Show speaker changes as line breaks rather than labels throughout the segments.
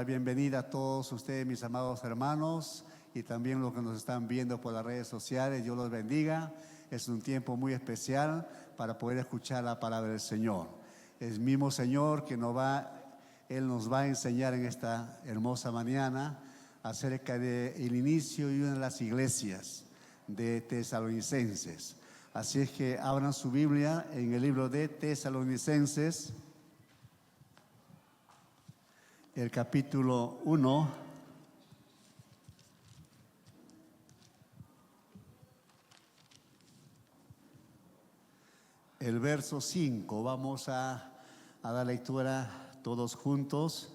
bienvenida a todos ustedes, mis amados hermanos, y también los que nos están viendo por las redes sociales. Dios los bendiga. Es un tiempo muy especial para poder escuchar la palabra del Señor. Es mismo Señor que Él nos va a enseñar en esta hermosa mañana acerca del inicio y una de las iglesias de Tesalonicenses. Así es que abran su Biblia en el libro de Tesalonicenses, el capítulo 1, el verso 5. Vamos a dar lectura todos juntos,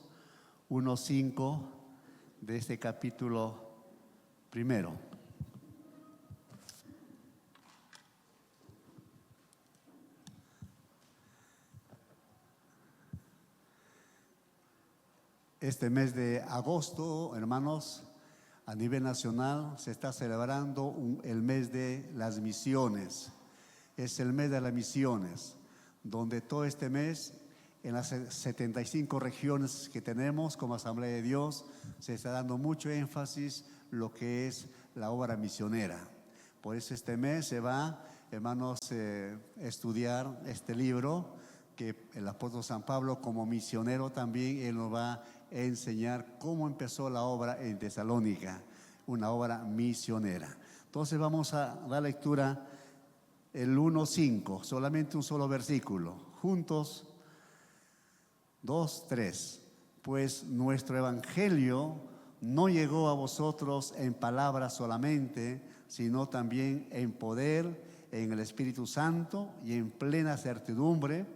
1:5 de este capítulo primero. Este mes de agosto, hermanos, a nivel nacional se está celebrando el mes de las misiones. Es el mes de las misiones, donde todo este mes, en las 75 regiones que tenemos como Asamblea de Dios, se está dando mucho énfasis lo que es la obra misionera. Por eso este mes se va, hermanos, a estudiar este libro que el apóstol San Pablo, como misionero también, él nos va a enseñar cómo empezó la obra en Tesalónica, una obra misionera. Entonces vamos a dar lectura el 1:5, solamente un solo versículo, juntos, 2, 3. Pues nuestro evangelio no llegó a vosotros en palabras solamente, sino también en poder, en el Espíritu Santo y en plena certidumbre,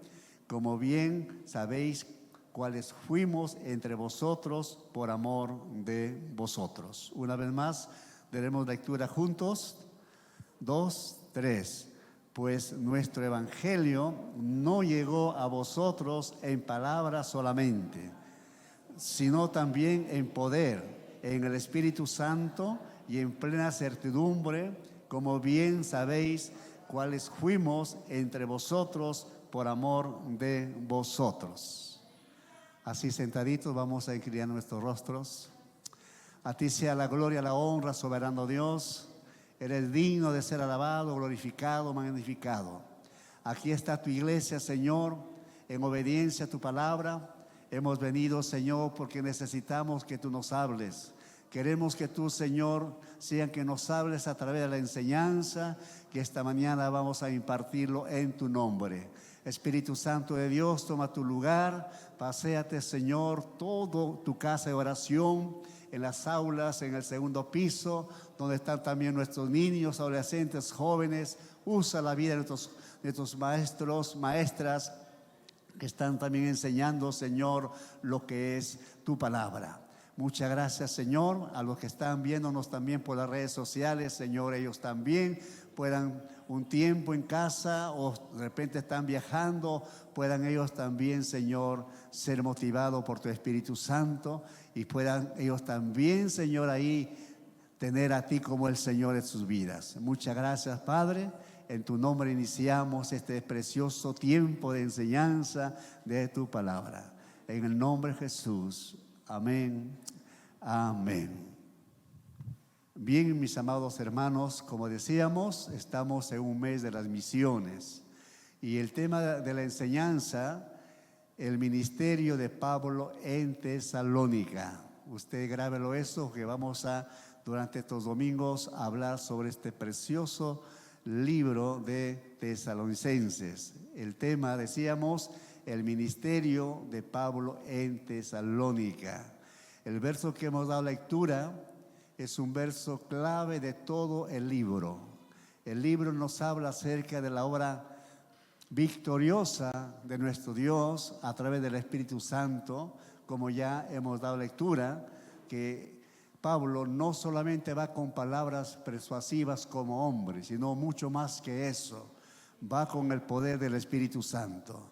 como bien sabéis cuáles fuimos entre vosotros por amor de vosotros. Una vez más, daremos lectura juntos. 2, 3. Pues nuestro evangelio no llegó a vosotros en palabras solamente, sino también en poder, en el Espíritu Santo y en plena certidumbre, como bien sabéis cuáles fuimos entre vosotros por amor de vosotros. Así sentaditos vamos a inclinar nuestros rostros. A ti sea la gloria, la honra, soberano Dios. Eres digno de ser alabado, glorificado, magnificado. Aquí está tu iglesia, Señor, en obediencia a tu palabra. Hemos venido, Señor, porque necesitamos que tú nos hables. Queremos que tú, Señor, sean que nos hables a través de la enseñanza que esta mañana vamos a impartirlo en tu nombre. Espíritu Santo de Dios, toma tu lugar, paséate, Señor, todo tu casa de oración, en las aulas, en el segundo piso, donde están también nuestros niños, adolescentes, jóvenes. Usa la vida de nuestros maestros, maestras, que están también enseñando, Señor, lo que es tu palabra. Muchas gracias, Señor, a los que están viéndonos también por las redes sociales. Señor, ellos también puedan un tiempo en casa o de repente están viajando, puedan ellos también, Señor, ser motivados por tu Espíritu Santo y puedan ellos también, Señor, ahí tener a ti como el Señor en sus vidas. Muchas gracias, Padre. En tu nombre iniciamos este precioso tiempo de enseñanza de tu palabra. En el nombre de Jesús. Amén. Amén. Bien, mis amados hermanos, como decíamos, estamos en un mes de las misiones. Y el tema de la enseñanza, el ministerio de Pablo en Tesalónica. Usted grábelo eso, que vamos a, durante estos domingos, a hablar sobre este precioso libro de Tesalonicenses. El tema, decíamos, el ministerio de Pablo en Tesalónica. El verso que hemos dado lectura es un verso clave de todo el libro. El libro nos habla acerca de la obra victoriosa de nuestro Dios a través del Espíritu Santo, como ya hemos dado lectura, que Pablo no solamente va con palabras persuasivas como hombre, sino mucho más que eso, va con el poder del Espíritu Santo.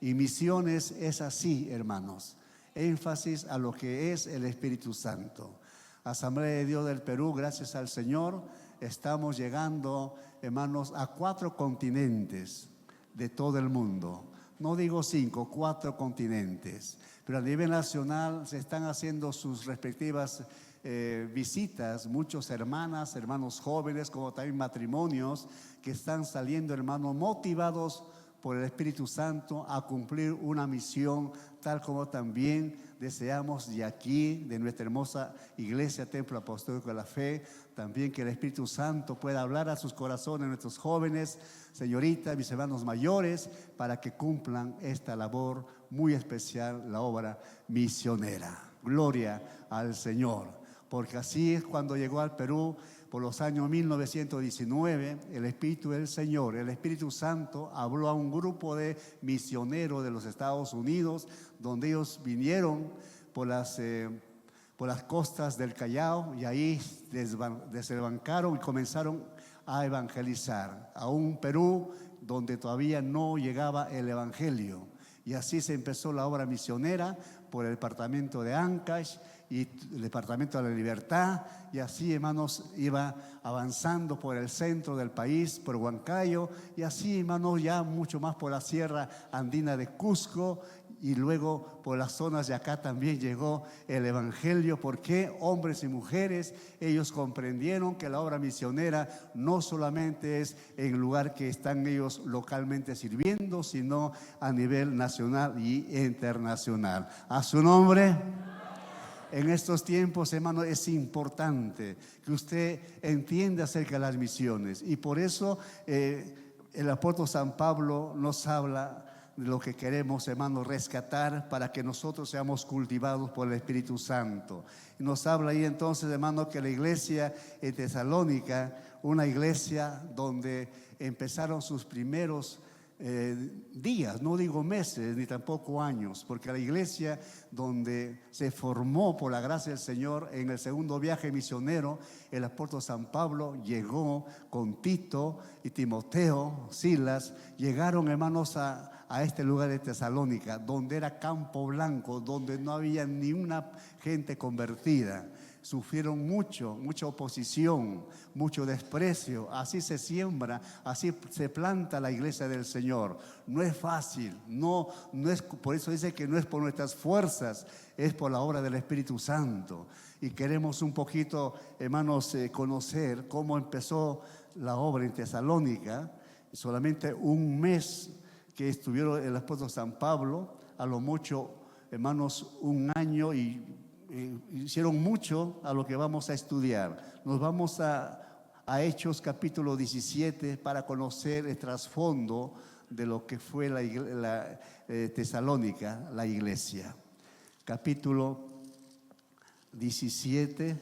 Y misiones es así, hermanos, énfasis a lo que es el Espíritu Santo. Asamblea de Dios del Perú, gracias al Señor, estamos llegando, hermanos, a 4 continentes de todo el mundo. no digo 5, 4 continentes. Pero a nivel nacional se están haciendo sus respectivas visitas, muchos hermanos jóvenes, como también matrimonios, que están saliendo, hermanos, motivados por el Espíritu Santo a cumplir una misión, tal como también deseamos de aquí, de nuestra hermosa iglesia, Templo Apostólico de la Fe, también que el Espíritu Santo pueda hablar a sus corazones, nuestros jóvenes, señoritas, mis hermanos mayores, para que cumplan esta labor muy especial, la obra misionera. Gloria al Señor, porque así es cuando llegó al Perú. Por los años 1919, el Espíritu del Señor, el Espíritu Santo, habló a un grupo de misioneros de los Estados Unidos, donde ellos vinieron por las costas del Callao y ahí desembarcaron y comenzaron a evangelizar a un Perú donde todavía no llegaba el Evangelio. Y así se empezó la obra misionera por el departamento de Ancash y el departamento de la Libertad, y así, hermanos, iba avanzando por el centro del país, por Huancayo, y así, hermanos, ya mucho más por la sierra andina de Cusco, y luego por las zonas de acá también llegó el Evangelio, porque hombres y mujeres, ellos comprendieron que la obra misionera no solamente es en el lugar que están ellos localmente sirviendo, sino a nivel nacional y internacional. A su nombre. En estos tiempos, hermano, es importante que usted entienda acerca de las misiones, y por eso el apóstol San Pablo nos habla de lo que queremos, hermano, rescatar para que nosotros seamos cultivados por el Espíritu Santo. Y nos habla ahí entonces, hermano, que la iglesia en Tesalónica, una iglesia donde empezaron sus primeros días, no digo meses ni tampoco años, porque la iglesia donde se formó por la gracia del Señor en el segundo viaje misionero, el apóstol San Pablo llegó con Tito y Timoteo, Silas, llegaron, hermanos, a este lugar de Tesalónica, donde era campo blanco, donde no había ni una gente convertida. Sufrieron mucha oposición, mucho desprecio. Así se siembra, así se planta la iglesia del Señor. No es fácil, no es, por eso dice que no es por nuestras fuerzas, es por la obra del Espíritu Santo. Y queremos un poquito, hermanos, conocer cómo empezó la obra en Tesalónica. Solamente un mes que estuvieron el apóstol San Pablo, a lo mucho, hermanos, un año, y hicieron mucho a lo que vamos a estudiar. Nos vamos a Hechos capítulo 17 para conocer el trasfondo de lo que fue la Tesalónica, la iglesia. Capítulo 17,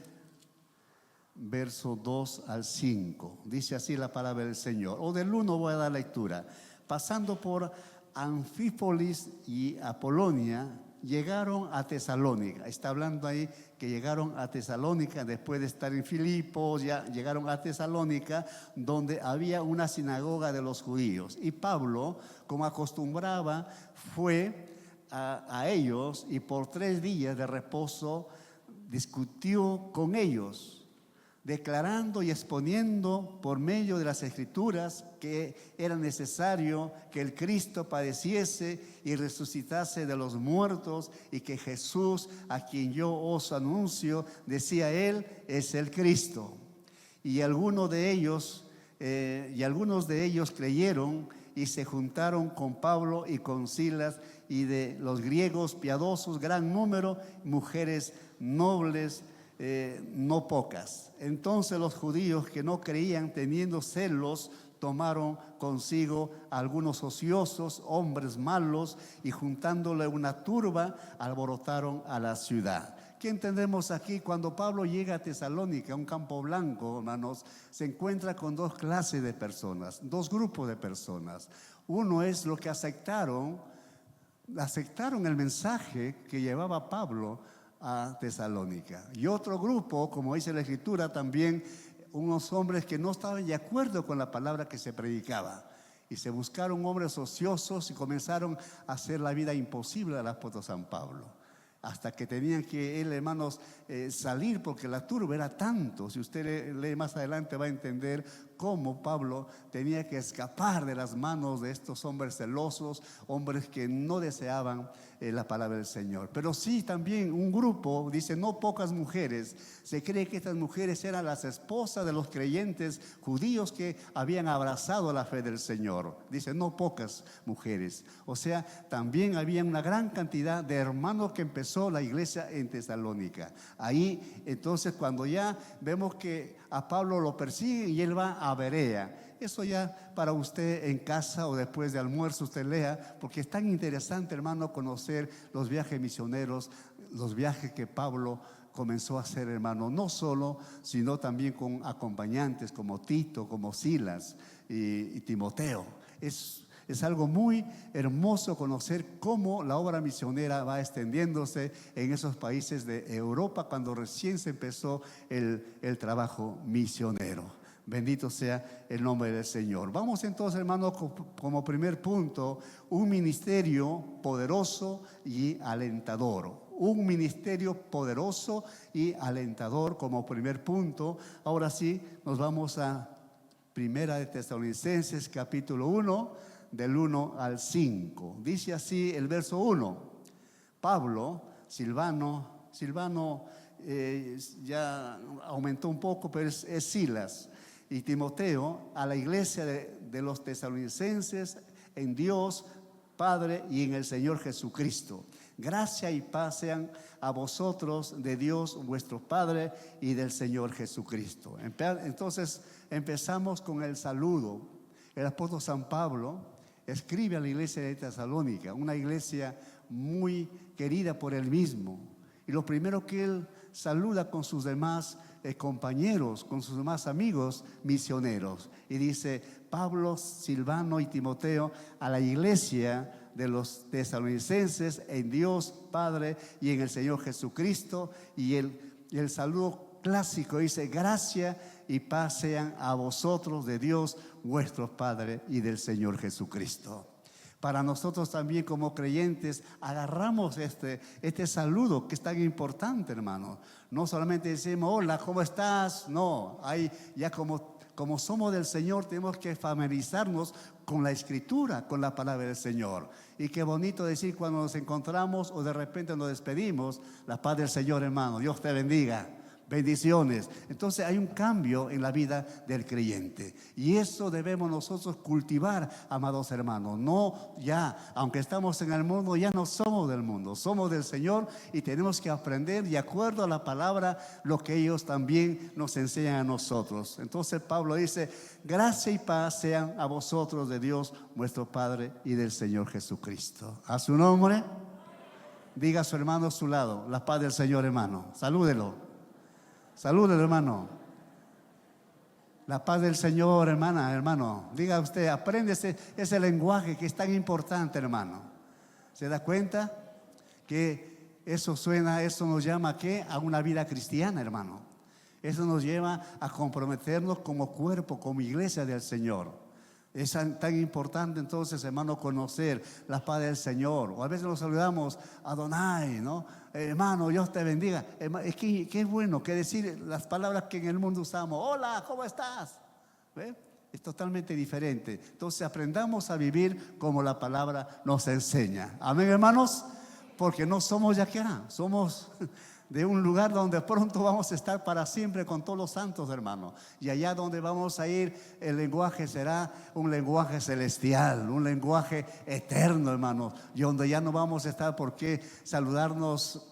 verso 2 al 5. Dice así la palabra del Señor. O del 1 voy a dar lectura. Pasando por Anfípolis y Apolonia, llegaron a Tesalónica. Está hablando ahí que llegaron a Tesalónica después de estar en Filipos, ya llegaron a Tesalónica, donde había una sinagoga de los judíos. Y Pablo, como acostumbraba, fue a ellos y por 3 días de reposo discutió con ellos, declarando y exponiendo por medio de las Escrituras que era necesario que el Cristo padeciese y resucitase de los muertos, y que Jesús, a quien yo os anuncio, decía él, es el Cristo. Y algunos de ellos creyeron y se juntaron con Pablo y con Silas, y de los griegos piadosos gran número, mujeres nobles, no pocas. Entonces los judíos que no creían, teniendo celos, tomaron consigo algunos ociosos, hombres malos, y juntándole una turba, alborotaron a la ciudad. ¿Qué entendemos aquí? Cuando Pablo llega a Tesalónica, un campo blanco, hermanos, se encuentra con 2 clases de personas, 2 grupos de personas. Uno es los que aceptaron el mensaje que llevaba Pablo a Tesalónica, y otro grupo, como dice la Escritura, también unos hombres que no estaban de acuerdo con la palabra que se predicaba, y se buscaron hombres ociosos y comenzaron a hacer la vida imposible al apóstol San Pablo, hasta que tenían que él, hermanos, salir, porque la turba era tanto. Si usted lee más adelante va a entender cómo Pablo tenía que escapar de las manos de estos hombres celosos, hombres que no deseaban la palabra del Señor. Pero sí, también un grupo, dice, no pocas mujeres. Se cree que estas mujeres eran las esposas de los creyentes judíos que habían abrazado la fe del Señor. Dice, no pocas mujeres. O sea, también había una gran cantidad de hermanos que empezó la iglesia en Tesalónica. Ahí, entonces, cuando ya vemos que a Pablo lo persiguen y él va a Berea. Eso ya para usted en casa o después de almuerzo usted lea, porque es tan interesante, hermano, conocer los viajes misioneros, los viajes que Pablo comenzó a hacer, hermano, no solo, sino también con acompañantes como Tito, como Silas y Timoteo. Es algo muy hermoso conocer cómo la obra misionera va extendiéndose en esos países de Europa cuando recién se empezó el trabajo misionero. Bendito sea el nombre del Señor. Vamos entonces, hermano, como primer punto, un ministerio poderoso y alentador. Un ministerio poderoso y alentador como primer punto. Ahora sí, nos vamos a Primera de Tesalonicenses, capítulo 1, del 1 al 5. Dice así el verso 1. Pablo, Silvano ya aumentó un poco, pero es Silas, y Timoteo, a la iglesia de los tesalonicenses en Dios Padre y en el Señor Jesucristo. Gracia y paz sean a vosotros de Dios vuestro Padre y del Señor Jesucristo. Entonces empezamos con el saludo. El apóstol San Pablo escribe a la iglesia de Tesalónica, una iglesia muy querida por él mismo. Y lo primero que él saluda con sus demás compañeros, con sus demás amigos misioneros. Y dice, Pablo, Silvano y Timoteo, a la iglesia de los tesalonicenses en Dios Padre y en el Señor Jesucristo. Y el saludo clásico dice, gracia y paz sean a vosotros de Dios vuestro Padre y del Señor Jesucristo. Para nosotros también como creyentes agarramos este saludo que es tan importante, hermano. No solamente decimos, hola, ¿cómo estás? No, hay ya como somos del Señor tenemos que familiarizarnos con la Escritura, con la palabra del Señor. Y qué bonito decir cuando nos encontramos o de repente nos despedimos, la paz del Señor, hermano, Dios te bendiga. Bendiciones. Entonces hay un cambio en la vida del creyente y eso debemos nosotros cultivar, amados hermanos. No ya, aunque estamos en el mundo, ya no somos del mundo, somos del Señor y tenemos que aprender de acuerdo a la palabra lo que ellos también nos enseñan a nosotros. Entonces Pablo dice, gracia y paz sean a vosotros de Dios vuestro Padre y del Señor Jesucristo. A su nombre, diga a su hermano a su lado, la paz del Señor, hermano, salúdelo. Salud, hermano. La paz del Señor, hermano. Diga usted, aprende ese lenguaje que es tan importante, hermano. ¿Se da cuenta? Que eso nos llama ¿a qué? A una vida cristiana, hermano. Eso nos lleva a comprometernos como cuerpo, como iglesia del Señor. Es tan importante entonces, hermano, conocer la paz del Señor. O a veces nos saludamos a Adonai, ¿no? Hermano, Dios te bendiga. Es que es bueno que decir las palabras que en el mundo usamos. Hola, ¿cómo estás? ¿Ve? Es totalmente diferente. Entonces aprendamos a vivir como la palabra nos enseña. Amén, hermanos. Porque no somos de acá, somos de un lugar donde pronto vamos a estar para siempre con todos los santos, hermanos. Y allá donde vamos a ir, el lenguaje será un lenguaje celestial, un lenguaje eterno, hermanos. Y donde ya no vamos a estar por qué saludarnos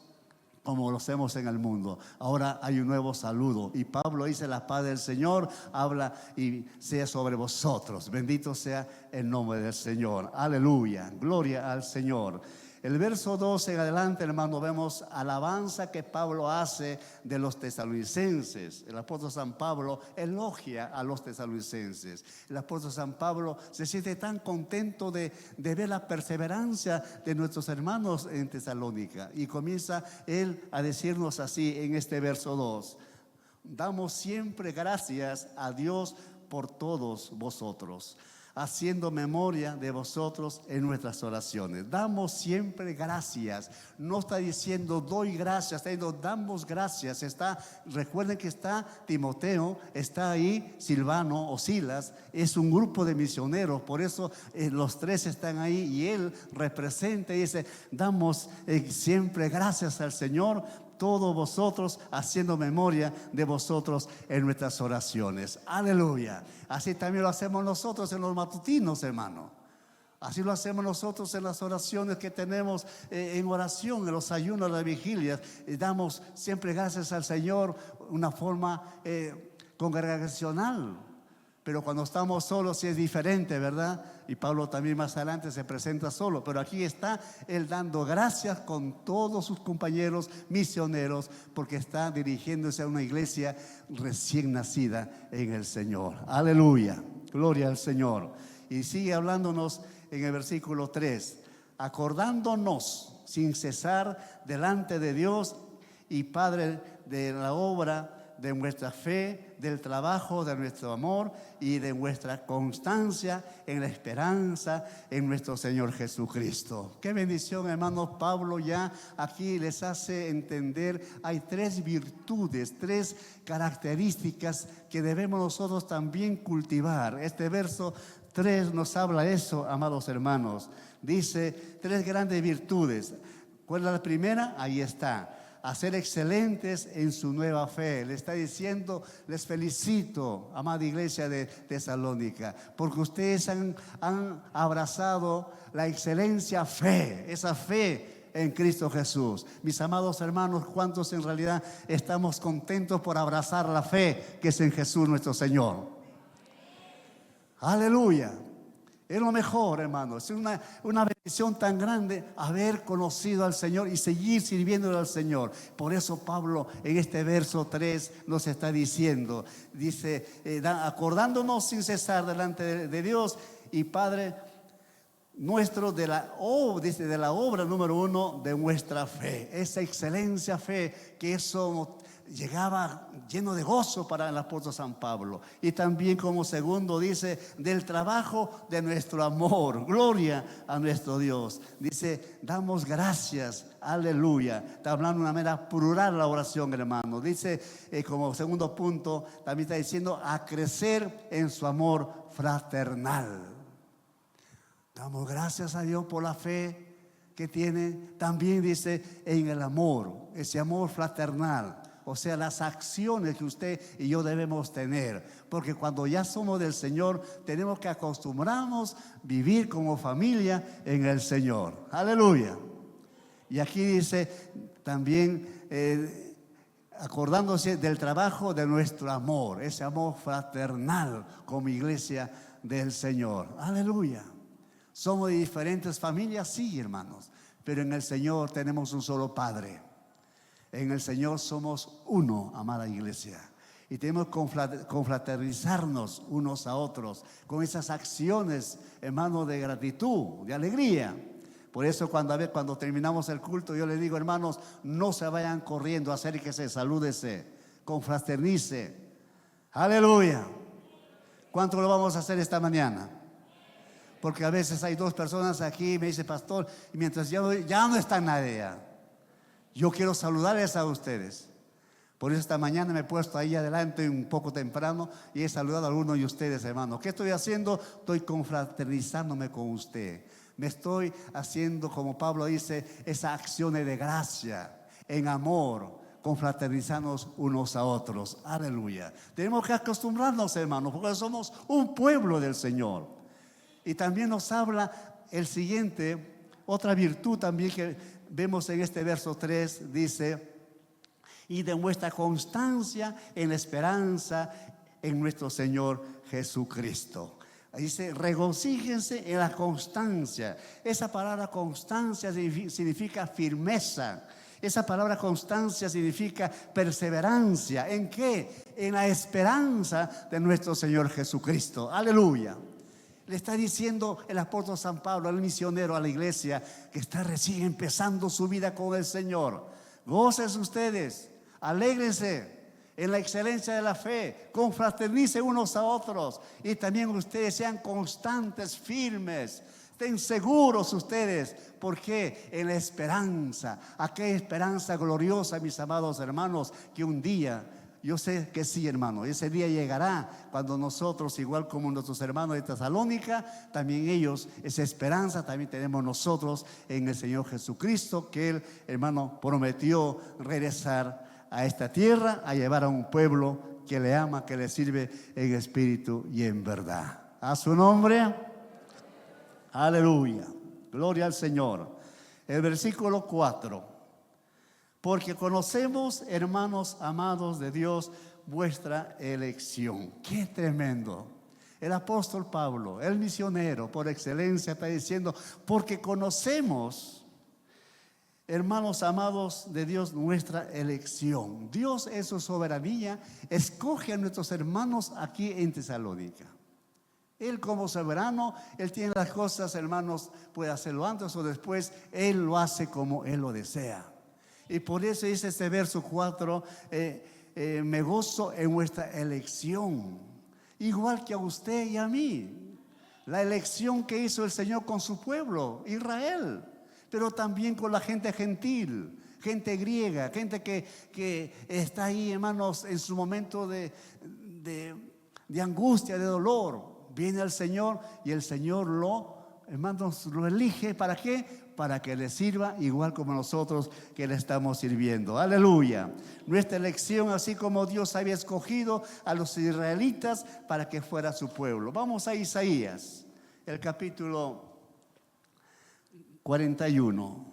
como lo hacemos en el mundo. Ahora hay un nuevo saludo. Y Pablo dice, la paz del Señor habla y sea sobre vosotros. Bendito sea el nombre del Señor. Aleluya, gloria al Señor. El verso 12 en adelante, hermano, vemos alabanza que Pablo hace de los tesalonicenses. El apóstol San Pablo elogia a los tesalonicenses. El apóstol San Pablo se siente tan contento de ver la perseverancia de nuestros hermanos en Tesalónica. Y comienza él a decirnos así en este verso 2. Damos siempre gracias a Dios por todos vosotros, haciendo memoria de vosotros en nuestras oraciones. Damos siempre gracias. No está diciendo doy gracias, está diciendo damos gracias. Recuerden que está Timoteo, está ahí Silvano o Silas, es un grupo de misioneros, por eso los tres están ahí y él representa y dice, damos siempre gracias al Señor, todos vosotros haciendo memoria de vosotros en nuestras oraciones. Aleluya. Así también lo hacemos nosotros en los matutinos, hermano. Así lo hacemos nosotros en las oraciones que tenemos en oración, en los ayunos, las vigilias. Damos siempre gracias al Señor, una forma congregacional. Pero cuando estamos solos sí es diferente, ¿verdad? Y Pablo también más adelante se presenta solo. Pero aquí está él dando gracias con todos sus compañeros misioneros, porque está dirigiéndose a una iglesia recién nacida en el Señor. Aleluya, gloria al Señor. Y sigue hablándonos en el versículo 3. Acordándonos sin cesar delante de Dios y Padre de la obra de nuestra fe, del trabajo, de nuestro amor y de nuestra constancia en la esperanza en nuestro Señor Jesucristo. Qué bendición, hermanos. Pablo ya aquí les hace entender, hay tres virtudes, tres características que debemos nosotros también cultivar. Este verso 3 nos habla eso, amados hermanos. Dice tres grandes virtudes. ¿Cuál es la primera? Ahí está. A ser excelentes en su nueva fe. Le está diciendo, les felicito, amada iglesia de Tesalónica, porque ustedes han abrazado la excelencia fe, esa fe en Cristo Jesús. Mis amados hermanos, ¿cuántos en realidad estamos contentos por abrazar la fe que es en Jesús nuestro Señor? Aleluya. Es lo mejor, hermanos. Es una bendición tan grande haber conocido al Señor y seguir sirviéndole al Señor. Por eso Pablo en este verso 3 nos está diciendo, dice, acordándonos sin cesar delante de Dios y Padre nuestro de la obra número 1 de nuestra fe. Esa excelencia fe, que eso llegaba lleno de gozo para el apóstol San Pablo. Y también como segundo dice, del trabajo de nuestro amor. Gloria a nuestro Dios. Dice, damos gracias, aleluya. Está hablando de una manera plural la oración, hermano. Dice, como segundo punto, también está diciendo, a crecer en su amor fraternal. Damos gracias a Dios por la fe que tiene. También dice, en el amor, ese amor fraternal. O sea, las acciones que usted y yo debemos tener. Porque cuando ya somos del Señor, tenemos que acostumbrarnos a vivir como familia en el Señor. Aleluya. Y aquí dice también, acordándose del trabajo de nuestro amor. Ese amor fraternal como iglesia del Señor. Aleluya. Somos de diferentes familias, sí, hermanos. Pero en el Señor tenemos un solo Padre. En el Señor somos uno, amada iglesia. Y tenemos que confraternizarnos unos a otros con esas acciones, hermanos, de gratitud, de alegría. Por eso cuando terminamos el culto, yo les digo, hermanos, no se vayan corriendo, acérquese, salúdese, confraternice. Aleluya. ¿Cuánto lo vamos a hacer esta mañana? Porque a veces hay dos personas aquí, me dice, pastor, y mientras ya no está nadie ya. Yo quiero saludarles a ustedes. Por eso esta mañana me he puesto ahí adelante un poco temprano y he saludado a algunos de ustedes, hermanos. ¿Qué estoy haciendo? Estoy confraternizándome con usted. Me estoy haciendo, como Pablo dice, esa acción de gracia, en amor, confraternizarnos unos a otros. Aleluya. Tenemos que acostumbrarnos, hermanos, porque somos un pueblo del Señor. Y también nos habla el siguiente, otra virtud también que vemos en este verso 3, dice, y de vuestra constancia en la esperanza en nuestro Señor Jesucristo. Dice, regocíjense en la constancia. Esa palabra constancia significa firmeza. Esa palabra constancia significa perseverancia. ¿En qué? En la esperanza de nuestro Señor Jesucristo. Aleluya. Le está diciendo el apóstol San Pablo, al misionero, a la iglesia que está recién empezando su vida con el Señor. Gócense ustedes, alégrense en la excelencia de la fe, confraternicen unos a otros y también ustedes sean constantes, firmes. Estén seguros ustedes, porque en la esperanza, aquella esperanza gloriosa, mis amados hermanos, que un día, yo sé que sí, hermano, ese día llegará cuando nosotros, igual como nuestros hermanos de Tesalónica, también ellos, esa esperanza también tenemos nosotros en el Señor Jesucristo, que Él, hermano, prometió regresar a esta tierra, a llevar a un pueblo que le ama, que le sirve en espíritu y en verdad. A su nombre. Aleluya, gloria al Señor. El versículo 4. Porque conocemos, hermanos amados de Dios, vuestra elección. ¡Qué tremendo! El apóstol Pablo, el misionero por excelencia, está diciendo, porque conocemos, hermanos amados de Dios, nuestra elección. Dios en su soberanía escoge a nuestros hermanos aquí en Tesalónica. Él como soberano, Él tiene las cosas, hermanos, puede hacerlo antes o después, Él lo hace como Él lo desea. Y por eso dice este verso 4, me gozo en vuestra elección, igual que a usted y a mí. La elección que hizo el Señor con su pueblo, Israel, pero también con la gente gentil, gente griega, gente que está ahí, hermanos, en su momento de angustia, de dolor. Viene el Señor y el Señor hermanos, lo elige. ¿Para qué? Para que le sirva igual como nosotros que le estamos sirviendo. Aleluya. Nuestra elección, así como Dios había escogido a los israelitas para que fuera su pueblo. Vamos a Isaías, el capítulo 41,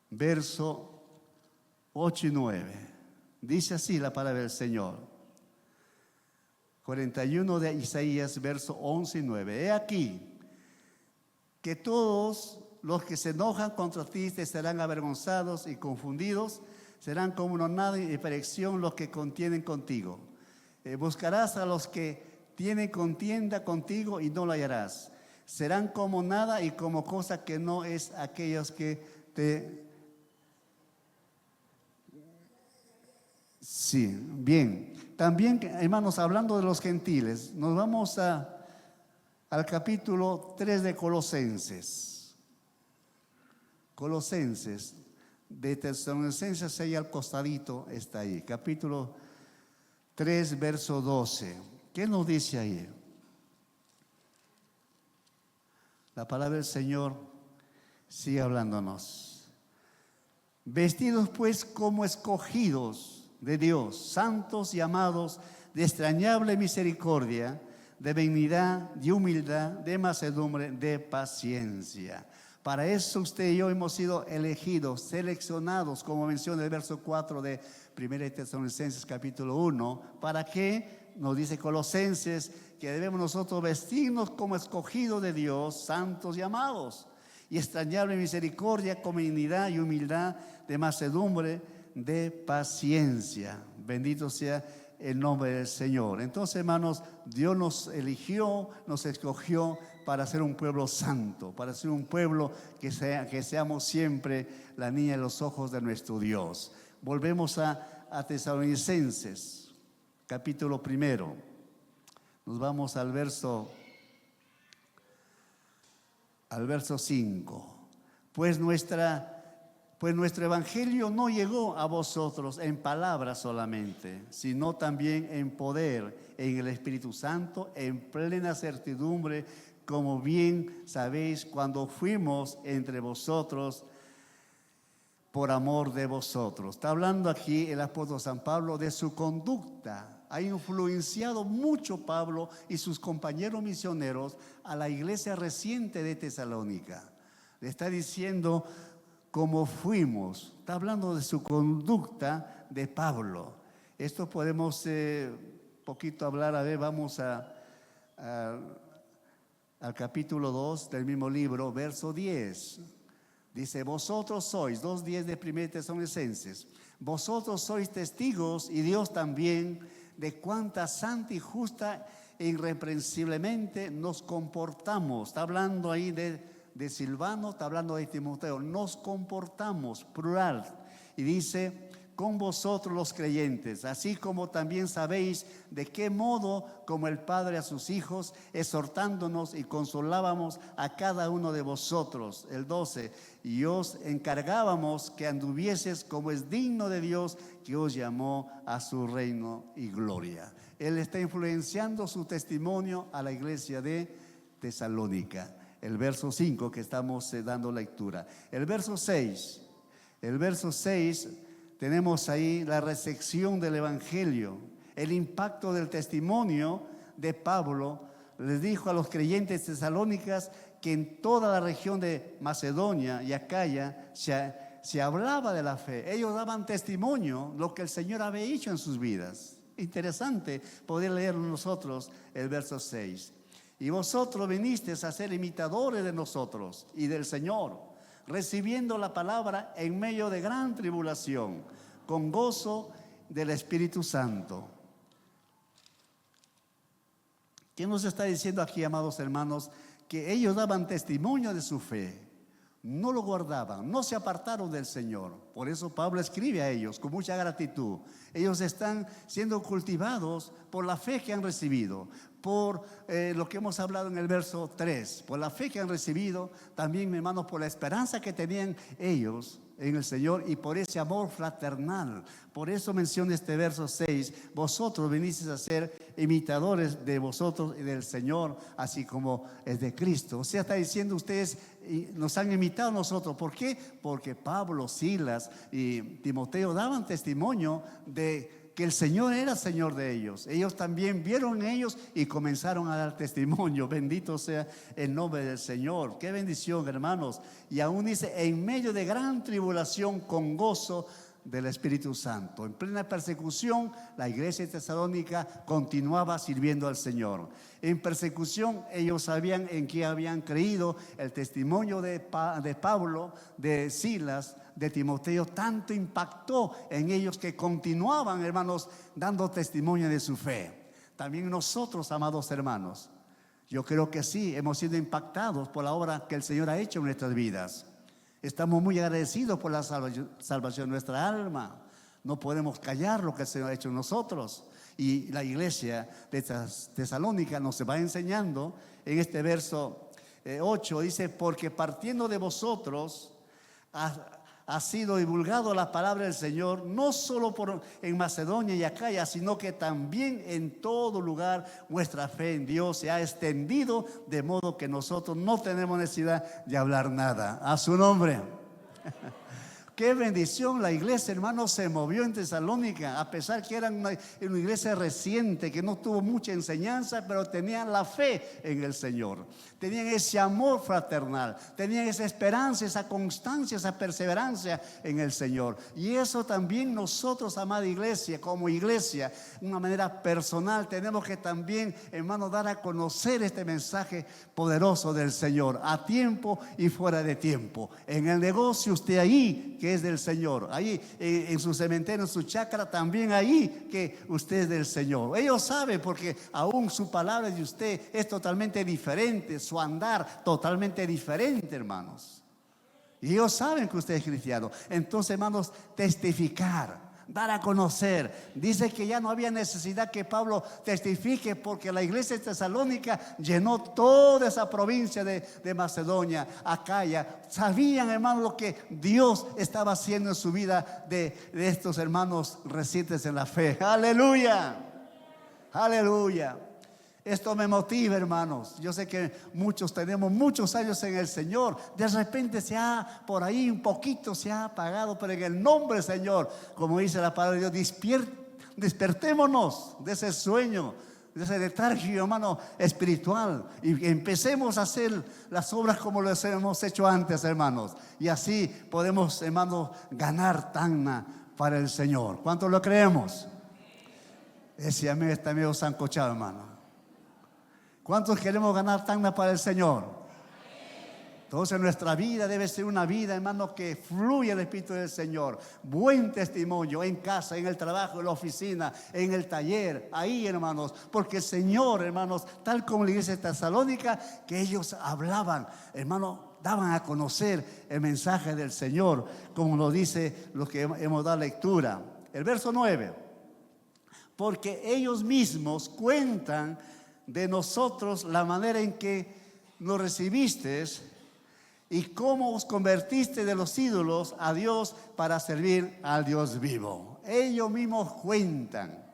verso 8 y 9. Dice así la palabra del Señor. 41 de Isaías, verso 11 y 9. He aquí que todos los que se enojan contra ti te serán avergonzados y confundidos, serán como una nada y perección los que contienen contigo. Buscarás a los que tienen contienda contigo y no lo hallarás. Serán como nada y como cosa que no es aquellos que te... Sí, bien. También, hermanos, hablando de los gentiles, nos vamos al capítulo 3 de Colosenses. Colosenses, de Tesalonicenses, ahí al costadito está ahí. Capítulo 3, verso 12. ¿Qué nos dice ahí? La palabra del Señor sigue hablándonos. Vestidos pues como escogidos de Dios, santos y amados, de extrañable misericordia, de benignidad, de humildad, de mansedumbre, de paciencia. Para eso usted y yo hemos sido elegidos, seleccionados, como menciona el verso 4 de 1 Tesalonicenses capítulo 1. ¿Para qué? Nos dice Colosenses que debemos nosotros vestirnos como escogidos de Dios, santos y amados, y extrañable misericordia, con benignidad y humildad, de mansedumbre, de paciencia. Bendito sea el nombre del Señor. Entonces, hermanos, Dios nos eligió, nos escogió para ser un pueblo santo, para ser un pueblo que seamos siempre la niña de los ojos de nuestro Dios. Volvemos a Tesalonicenses, capítulo 1. Nos vamos al verso 5. Pues nuestro evangelio no llegó a vosotros en palabras solamente, sino también en poder, en el Espíritu Santo, en plena certidumbre, como bien sabéis, cuando fuimos entre vosotros por amor de vosotros. Está hablando aquí el apóstol San Pablo de su conducta. Ha influenciado mucho Pablo y sus compañeros misioneros a la iglesia reciente de Tesalónica. Le está diciendo cómo fuimos. Está hablando de su conducta de Pablo. Esto podemos poquito hablar. A ver, vamos al capítulo 2 del mismo libro, verso 10. Dice, vosotros sois, 2:10 de 1 Tesalonicenses, vosotros sois testigos y Dios también de cuánta santa y justa e irreprensiblemente nos comportamos. Está hablando ahí de Silvano, está hablando de Timoteo. Nos comportamos, plural. Y dice, con vosotros los creyentes, así como también sabéis de qué modo, como el Padre a sus hijos, exhortándonos y consolábamos a cada uno de vosotros. El 12, y os encargábamos que anduvieses como es digno de Dios, que os llamó a su reino y gloria. Él está influenciando su testimonio a la iglesia de Tesalónica. El verso 5 que estamos dando lectura. El verso 6 tenemos ahí la recepción del evangelio, el impacto del testimonio de Pablo. Les dijo a los creyentes tesalónicas que en toda la región de Macedonia y Acaya se hablaba de la fe. Ellos daban testimonio lo que el Señor había hecho en sus vidas. Interesante poder leer nosotros el verso 6. Y vosotros vinisteis a ser imitadores de nosotros y del Señor, recibiendo la palabra en medio de gran tribulación, con gozo del Espíritu Santo. ¿Qué nos está diciendo aquí, amados hermanos? Que ellos daban testimonio de su fe, no lo guardaban, no se apartaron del Señor. Por eso Pablo escribe a ellos con mucha gratitud. Ellos están siendo cultivados por la fe que han recibido, por lo que hemos hablado en el verso 3, por la fe que han recibido, también, hermanos, por la esperanza que tenían ellos en el Señor y por ese amor fraternal. Por eso menciona este verso 6, vosotros vinisteis a ser imitadores de vosotros y del Señor, así como es de Cristo. O sea, está diciendo, ustedes nos han imitado a nosotros. ¿Por qué? Porque Pablo, Silas y Timoteo daban testimonio de que el Señor era Señor de ellos. Ellos también vieron en ellos y comenzaron a dar testimonio. Bendito sea el nombre del Señor. Qué bendición, hermanos. Y aún dice, en medio de gran tribulación, con gozo del Espíritu Santo. En plena persecución, la iglesia de Tesalónica continuaba sirviendo al Señor. En persecución, ellos sabían en qué habían creído. El testimonio de Pablo, de Silas, de Timoteo, tanto impactó en ellos que continuaban, hermanos, dando testimonio de su fe. También nosotros, amados hermanos, yo creo que sí, hemos sido impactados por la obra que el Señor ha hecho en nuestras vidas. Estamos muy agradecidos por la salvación de nuestra alma. No podemos callar lo que el Señor ha hecho en nosotros. Y la iglesia de Tesalónica nos va enseñando en este verso 8, dice, porque partiendo de vosotros ha sido divulgado la palabra del Señor, no solo en Macedonia y Acaya, sino que también en todo lugar vuestra fe en Dios se ha extendido, de modo que nosotros no tenemos necesidad de hablar nada. A su nombre. Qué bendición, la iglesia, hermanos, se movió en Tesalónica, a pesar que era una iglesia reciente, que no tuvo mucha enseñanza, pero tenían la fe en el Señor. Tenían ese amor fraternal, tenían esa esperanza, esa constancia, esa perseverancia en el Señor. Y eso también nosotros, amada iglesia, como iglesia, de una manera personal, tenemos que también, hermanos, dar a conocer este mensaje poderoso del Señor, a tiempo y fuera de tiempo. En el negocio, usted ahí, que es del Señor, ahí en su cementerio, en su chacra, también ahí que usted es del Señor. Ellos saben, porque aún su palabra de usted es totalmente diferente, su andar totalmente diferente, hermanos. Y ellos saben que usted es cristiano. Entonces, hermanos, testificar, dar a conocer. Dice que ya no había necesidad que Pablo testifique, porque la iglesia de Tesalónica llenó toda esa provincia de Macedonia, Acaya. Sabían, hermanos, lo que Dios estaba haciendo en su vida de estos hermanos recientes en la fe. Aleluya, aleluya. Esto me motiva, hermanos. Yo sé que muchos tenemos muchos años en el Señor. De repente por ahí un poquito se ha apagado, pero en el nombre del Señor, como dice la palabra de Dios, despertémonos de ese sueño, de ese letargio, hermano, espiritual, y empecemos a hacer las obras como las hemos hecho antes, hermanos. Y así podemos, hermanos, ganar tana para el Señor. ¿Cuántos lo creemos? Ese amén está medio sancochado, hermano. ¿Cuántos queremos ganar tana para el Señor? Entonces nuestra vida debe ser una vida, hermano, que fluye el Espíritu del Señor. Buen testimonio en casa, en el trabajo, en la oficina, en el taller, ahí, hermanos. Porque el Señor, hermanos, tal como la iglesia de Tesalónica, que ellos hablaban, hermano, daban a conocer el mensaje del Señor, como nos dice lo que hemos dado lectura. El verso 9, porque ellos mismos cuentan de nosotros la manera en que nos recibiste y cómo os convertiste de los ídolos a Dios para servir al Dios vivo. Ellos mismos cuentan.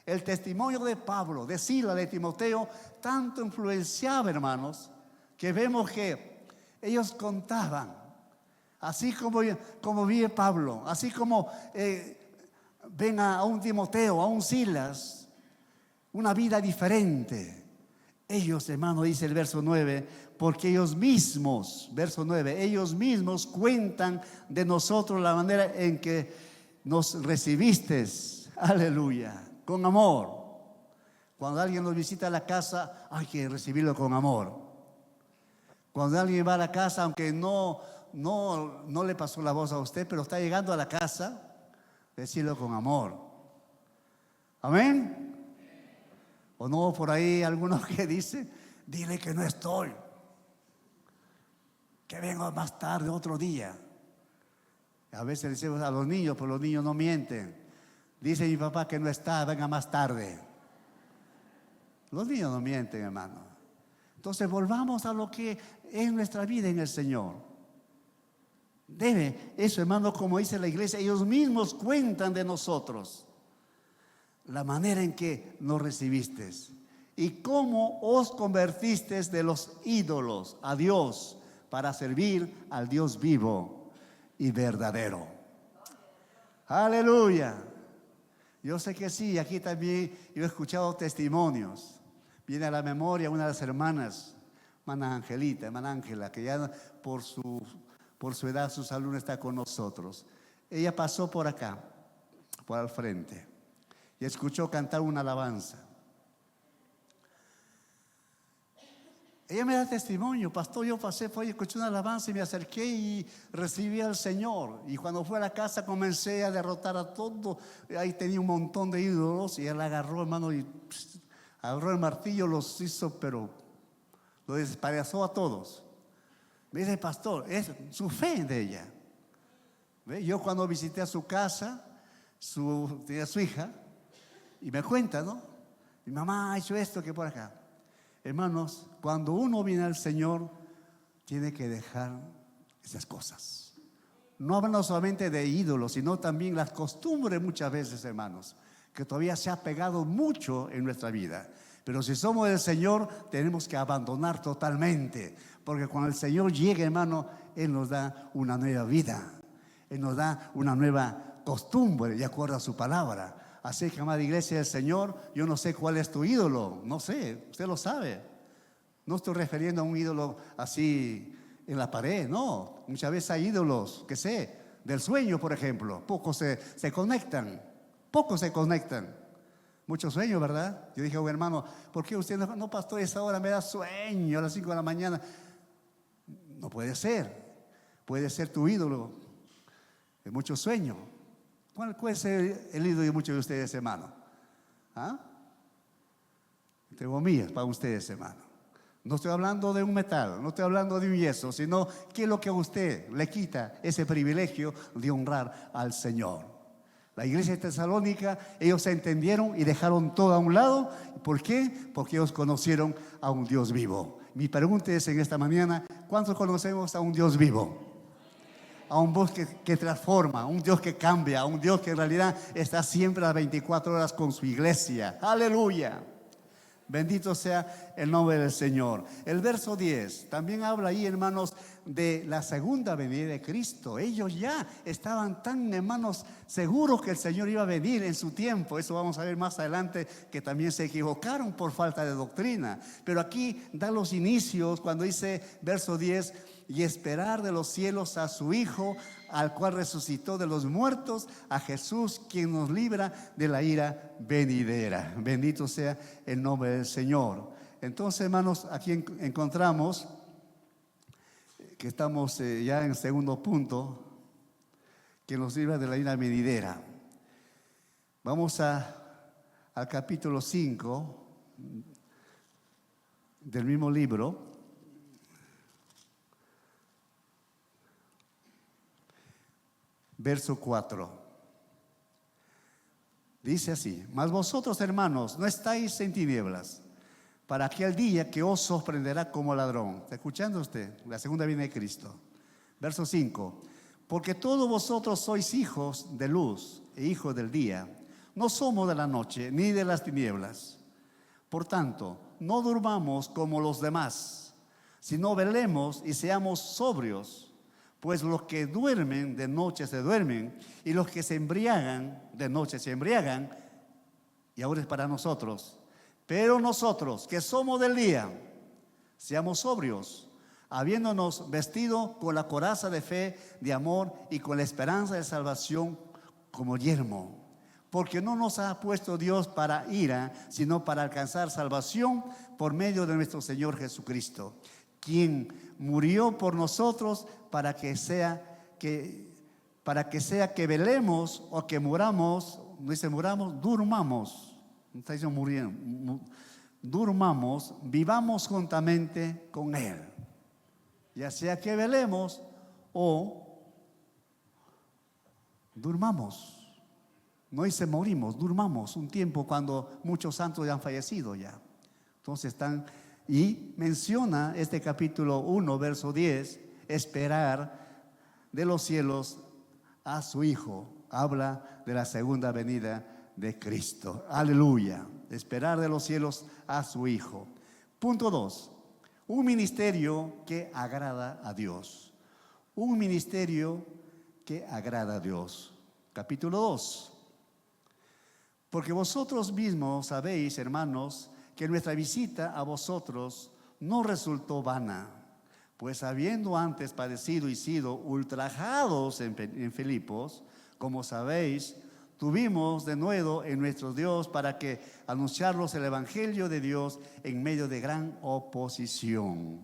El testimonio de Pablo, de Silas, de Timoteo, tanto influenciaba, hermanos, que vemos que ellos contaban, así como vive Pablo, así como ven a un Timoteo, a un Silas, una vida diferente. Ellos, hermano, dice el verso 9, porque ellos mismos, verso 9, ellos mismos cuentan de nosotros la manera en que nos recibiste, aleluya, con amor. Cuando alguien nos visita a la casa, hay que recibirlo con amor. Cuando alguien va a la casa, aunque no le pasó la voz a usted, pero está llegando a la casa, decirlo con amor. Amén. O no, por ahí algunos que dicen, dile que no estoy, que vengo más tarde otro día. A veces decimos a los niños, pero los niños no mienten. Dice mi papá que no está, venga más tarde. Los niños no mienten, hermano. Entonces volvamos a lo que es nuestra vida en el Señor. Debe eso, hermano, como dice la iglesia, ellos mismos cuentan de nosotros la manera en que nos recibiste y cómo os convertiste de los ídolos a Dios para servir al Dios vivo y verdadero. Aleluya. Yo sé que sí, aquí también yo he escuchado testimonios. Viene a la memoria una de las hermanas, hermana Angelita, hermana Ángela, que ya por su edad, su salud no está con nosotros. Ella pasó por acá, por al frente, y escuchó cantar una alabanza. Ella me da testimonio, pastor, yo pasé, escuché una alabanza y me acerqué y recibí al Señor. Y cuando fui a la casa comencé a derrotar a todo. Ahí tenía un montón de ídolos y él agarró, hermano, y agarró el martillo, los hizo, pero lo desparezó a todos. Me dice, pastor, es su fe de ella. ¿Ve? Yo cuando visité a su casa, tenía su hija, y me cuenta, ¿no? Mi mamá ha hecho esto que por acá. Hermanos, cuando uno viene al Señor, tiene que dejar esas cosas. No hablamos solamente de ídolos, sino también las costumbres muchas veces, hermanos, que todavía se ha pegado mucho en nuestra vida. Pero si somos del Señor, tenemos que abandonar totalmente. Porque cuando el Señor llegue, hermano, Él nos da una nueva vida. Él nos da una nueva costumbre, de acuerdo a su palabra. Así que, amada iglesia del Señor, yo no sé cuál es tu ídolo. No sé, usted lo sabe. No estoy refiriendo a un ídolo así en la pared, no. Muchas veces hay ídolos, que sé, del sueño, por ejemplo. Pocos se conectan. Pocos se conectan. Muchos sueños, ¿verdad? Yo dije, oh, hermano, ¿por qué usted no, pastor, esa hora me da sueño a las 5 de la mañana? No puede ser. Puede ser tu ídolo de mucho sueño. ¿Cuál puede ser el ídolo de muchos de ustedes, hermano? ¿Ah? Tengo mías para ustedes, hermano. No estoy hablando de un metal, no estoy hablando de un yeso, sino qué es lo que a usted le quita ese privilegio de honrar al Señor. La iglesia de Tesalónica, ellos se entendieron y dejaron todo a un lado. ¿Por qué? Porque ellos conocieron a un Dios vivo. Mi pregunta es en esta mañana, ¿cuántos conocemos a un Dios vivo? A un Dios que transforma, a un Dios que cambia, a un Dios que en realidad está siempre a las 24 horas con su iglesia. ¡Aleluya! Bendito sea el nombre del Señor. El verso 10 también habla ahí, hermanos, de la segunda venida de Cristo. Ellos ya estaban tan, hermanos, seguros que el Señor iba a venir en su tiempo. Eso vamos a ver más adelante, que también se equivocaron por falta de doctrina. Pero aquí da los inicios cuando dice, verso 10, y esperar de los cielos a su Hijo, al cual resucitó de los muertos, a Jesús, quien nos libra de la ira venidera. Bendito sea el nombre del Señor. Entonces, hermanos, aquí encontramos que estamos ya en el segundo punto, que nos libra de la ira venidera. Vamos al capítulo 5 del mismo libro. verso 4. Dice así: mas vosotros, hermanos, no estáis en tinieblas, para aquel día que os sorprenderá como ladrón. ¿Está escuchando usted? La segunda viene de Cristo. Verso 5. Porque todos vosotros sois hijos de luz e hijos del día. No somos de la noche ni de las tinieblas. Por tanto, no durmamos como los demás, sino velemos y seamos sobrios. Pues los que duermen de noche se duermen, y los que se embriagan de noche se embriagan. Y ahora es para nosotros. Pero nosotros, que somos del día, seamos sobrios, habiéndonos vestido con la coraza de fe, de amor y con la esperanza de salvación como yelmo. Porque no nos ha puesto Dios para ira, sino para alcanzar salvación por medio de nuestro Señor Jesucristo, quien murió por nosotros para que sea que velemos o que muramos. No dice muramos, durmamos. No está diciendo muriendo. Durmamos, vivamos juntamente con Él. Ya sea que velemos o durmamos. No dice morimos, durmamos un tiempo cuando muchos santos ya han fallecido ya. Entonces están, y menciona este capítulo 1, verso 10, esperar de los cielos a su Hijo. Habla de la segunda venida de Cristo. Aleluya. Esperar de los cielos a su Hijo. Punto 2. Un ministerio que agrada a Dios. Un ministerio que agrada a Dios. Capítulo 2. Porque vosotros mismos sabéis, hermanos, que nuestra visita a vosotros no resultó vana, pues habiendo antes padecido y sido ultrajados en Filipos, como sabéis, tuvimos de nuevo en nuestro Dios para que anunciarlos el Evangelio de Dios en medio de gran oposición.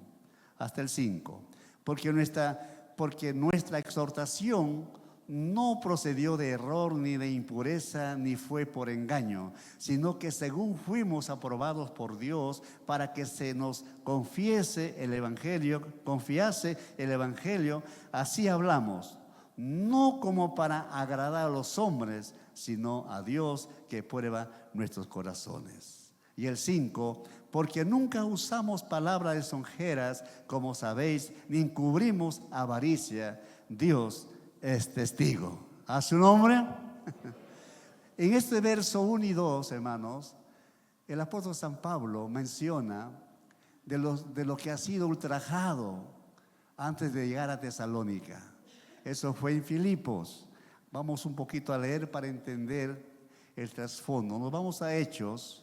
Hasta el 5. Porque nuestra exhortación no procedió de error ni de impureza ni fue por engaño, sino que según fuimos aprobados por Dios para que se nos confiase el Evangelio, así hablamos, no como para agradar a los hombres, sino a Dios que prueba nuestros corazones. Y el 5, porque nunca usamos palabras lisonjeras, como sabéis, ni encubrimos avaricia. Dios es testigo. ¿A su nombre? En este verso 1 y 2, hermanos, el apóstol San Pablo menciona de lo que ha sido ultrajado antes de llegar a Tesalónica. Eso fue en Filipos. Vamos un poquito a leer para entender el trasfondo. Nos vamos a Hechos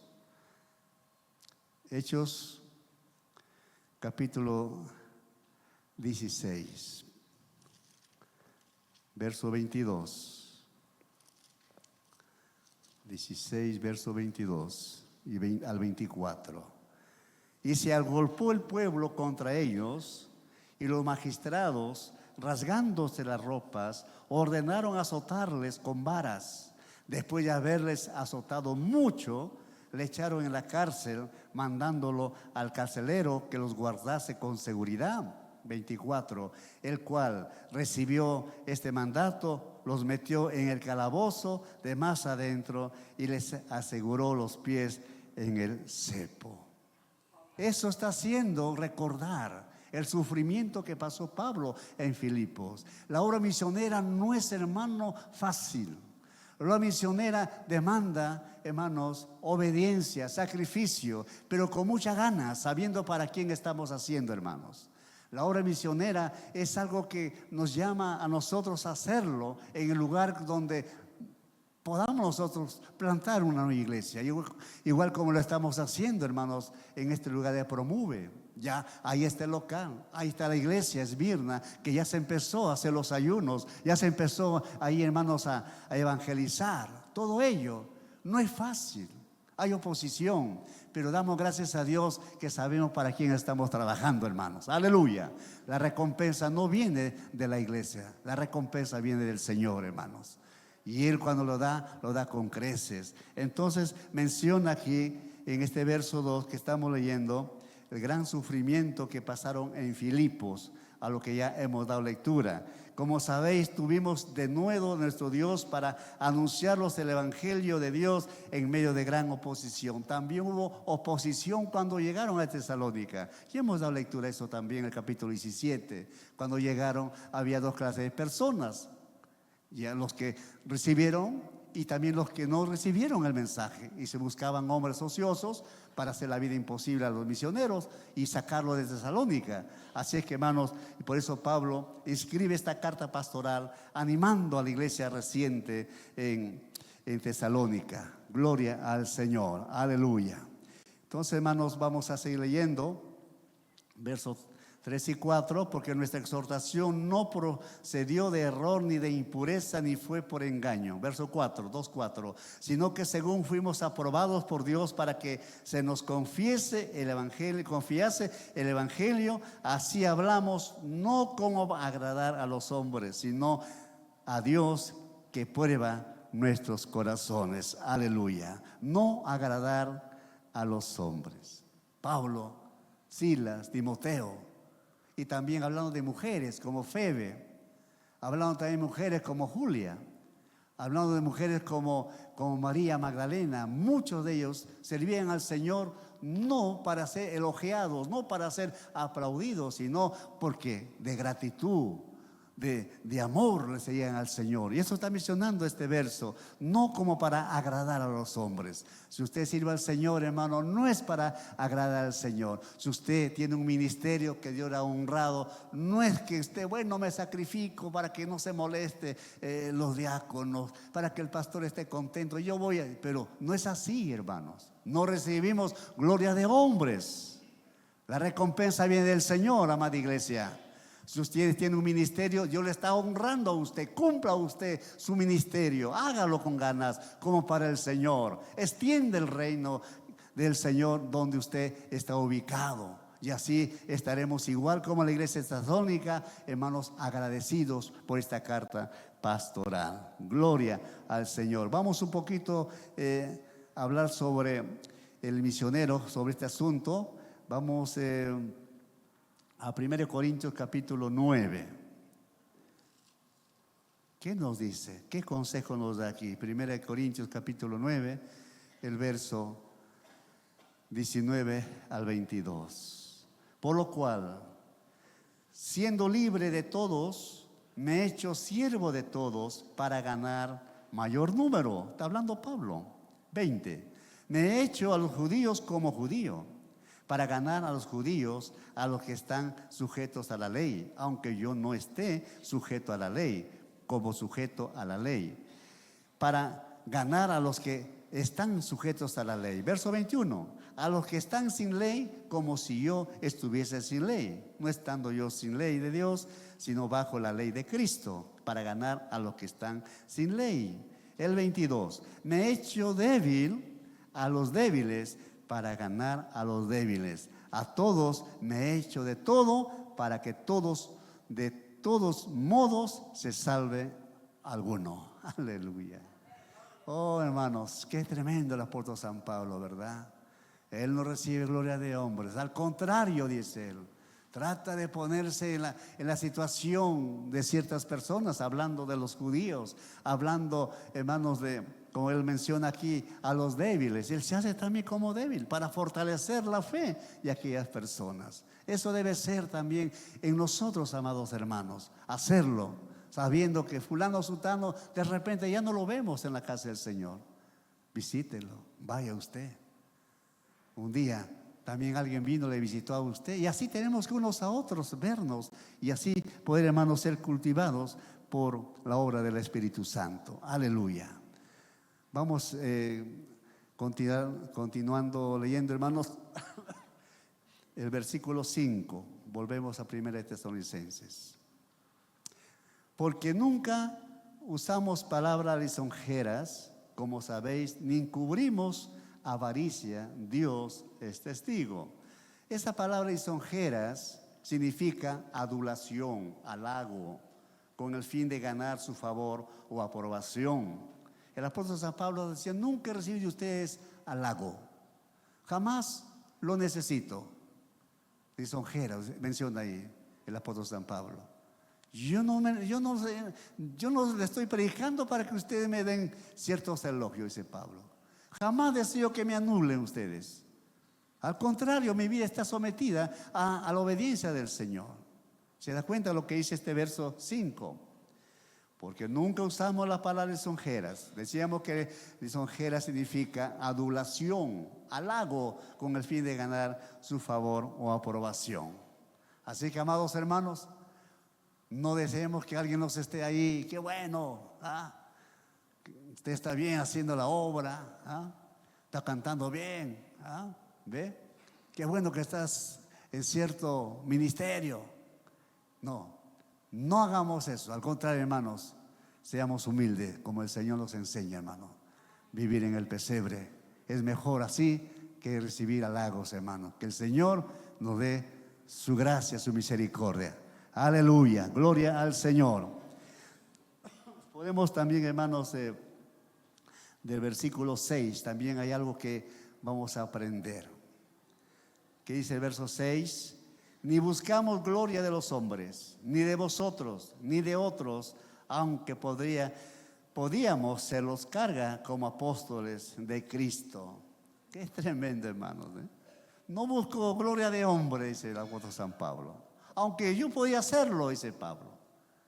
capítulo 16. Verso 22. 16, verso 22 y al 24. Y se agolpó el pueblo contra ellos, y los magistrados, rasgándose las ropas, ordenaron azotarles con varas. Después de haberles azotado mucho, le echaron en la cárcel, mandándolo al carcelero que los guardase con seguridad. 24, el cual recibió este mandato, los metió en el calabozo de más adentro y les aseguró los pies en el cepo. Eso está haciendo recordar el sufrimiento que pasó Pablo en Filipos. La obra misionera no es, hermano, fácil. La obra misionera demanda, hermanos, obediencia, sacrificio, pero con mucha ganas, sabiendo para quién estamos haciendo, hermanos. La obra misionera es algo que nos llama a nosotros a hacerlo en el lugar donde podamos nosotros plantar una nueva iglesia, igual como lo estamos haciendo, hermanos, en este lugar de Promove. Ya ahí está el local, ahí está la iglesia Esmirna, que ya se empezó a hacer los ayunos, ya se empezó ahí, hermanos, a evangelizar. Todo ello no es fácil, hay oposición, pero damos gracias a Dios que sabemos para quién estamos trabajando, hermanos. Aleluya. La recompensa no viene de la iglesia, la recompensa viene del Señor, hermanos. Y Él cuando lo da con creces. Entonces menciona aquí en este verso 2 que estamos leyendo el gran sufrimiento que pasaron en Filipos, a lo que ya hemos dado lectura. Como sabéis, tuvimos de nuevo nuestro Dios para anunciarlos el Evangelio de Dios en medio de gran oposición. También hubo oposición cuando llegaron a Tesalónica. Y hemos dado lectura a eso también en el capítulo 17. Cuando llegaron había dos clases de personas. Ya los que recibieron y también los que no recibieron el mensaje. Y se buscaban hombres ociosos para hacer la vida imposible a los misioneros y sacarlo de Tesalónica. Así es que, hermanos, y por eso Pablo escribe esta carta pastoral animando a la iglesia reciente en Tesalónica. Gloria al Señor, aleluya. Entonces, hermanos, vamos a seguir leyendo versos 3 y 4, porque nuestra exhortación no procedió de error ni de impureza ni fue por engaño. Verso 4, 2:4, sino que según fuimos aprobados por Dios para que se nos confiase el evangelio, así hablamos, no como agradar a los hombres, sino a Dios que prueba nuestros corazones. Aleluya. No agradar a los hombres. Pablo, Silas, Timoteo. Y también hablando de mujeres como Febe, hablando también de mujeres como Julia, hablando de mujeres como María Magdalena. Muchos de ellos servían al Señor no para ser elogiados, no para ser aplaudidos, sino porque de gratitud, de amor le seguían al Señor. Y eso está mencionando este verso, no como para agradar a los hombres. Si usted sirve al Señor, hermano, no es para agradar al Señor. Si usted tiene un ministerio que Dios le ha honrado, no es que usted, bueno, me sacrifico para que no se moleste los diáconos, para que el pastor esté contento, yo voy pero no es así, hermanos. No recibimos gloria de hombres. La recompensa viene del Señor, amada iglesia. Si usted tiene un ministerio, Dios le está honrando a usted. Cumpla usted su ministerio, hágalo con ganas, como para el Señor. Extiende el reino del Señor donde usted está ubicado. Y así estaremos igual como la iglesia tesalónica, hermanos, agradecidos por esta carta pastoral. Gloria al Señor. Vamos un poquito a hablar sobre el misionero, sobre este asunto. Vamos a 1 Corintios capítulo 9. ¿Qué nos dice? ¿Qué consejo nos da aquí? 1 Corintios capítulo 9, el verso 19 al 22. Por lo cual, siendo libre de todos, me he hecho siervo de todos para ganar mayor número. Está hablando Pablo. 20. Me he hecho a los judíos como judío, para ganar a los judíos, a los que están sujetos a la ley, aunque yo no esté sujeto a la ley, como sujeto a la ley, para ganar a los que están sujetos a la ley. Verso 21, a los que están sin ley, como si yo estuviese sin ley, no estando yo sin ley de Dios, sino bajo la ley de Cristo, para ganar a los que están sin ley. El 22, me he hecho débil a los débiles, para ganar a los débiles. A todos me he hecho de todo, para que todos, de todos modos, se salve alguno. Aleluya. Oh, hermanos, qué tremendo el apóstol San Pablo, ¿verdad? Él no recibe gloria de hombres. Al contrario, dice él, trata de ponerse en la situación de ciertas personas, hablando de los judíos, hablando, hermanos, como él menciona aquí, a los débiles. Él se hace también como débil para fortalecer la fe de aquellas personas. Eso debe ser también en nosotros, amados hermanos, hacerlo, sabiendo que fulano o sutano de repente ya no lo vemos en la casa del Señor. Visítelo, vaya usted. Un día también alguien vino, le visitó a usted, y así tenemos que unos a otros vernos y así poder, hermanos, ser cultivados por la obra del Espíritu Santo. Aleluya. Vamos continuando leyendo, hermanos, el versículo 5. Volvemos a 1 Tesalonicenses. Porque nunca usamos palabras lisonjeras, como sabéis, ni encubrimos avaricia. Dios es testigo. Esa palabra lisonjeras significa adulación, halago, con el fin de ganar su favor o aprobación. El apóstol San Pablo decía, nunca recibí de ustedes halago, jamás lo necesito. Lisonjeras, menciona ahí el apóstol San Pablo. Yo no le estoy predicando para que ustedes me den ciertos elogios, dice Pablo. Jamás deseo que me anulen ustedes. Al contrario, mi vida está sometida a la obediencia del Señor. ¿Se da cuenta lo que dice este verso 5? Porque nunca usamos la palabra lisonjeras. Decíamos que lisonjeras significa adulación, halago, con el fin de ganar su favor o aprobación. Así que, amados hermanos, no deseemos que alguien nos esté ahí. Qué bueno, usted está bien haciendo la obra, está cantando bien, ¿ve? Qué bueno que estás en cierto ministerio. No hagamos eso. Al contrario, hermanos, seamos humildes, como el Señor nos enseña, hermano. Vivir en el pesebre es mejor así que recibir halagos, hermano. Que el Señor nos dé su gracia, su misericordia. Aleluya, gloria al Señor. Podemos también, hermanos, del versículo 6, también hay algo que vamos a aprender. ¿Qué dice el verso 6? Ni buscamos gloria de los hombres, ni de vosotros, ni de otros, aunque podíamos ser los carga como apóstoles de Cristo. Qué tremendo, hermanos, ¿eh? No busco gloria de hombre, dice el apóstol San Pablo. Aunque yo podía hacerlo, dice Pablo.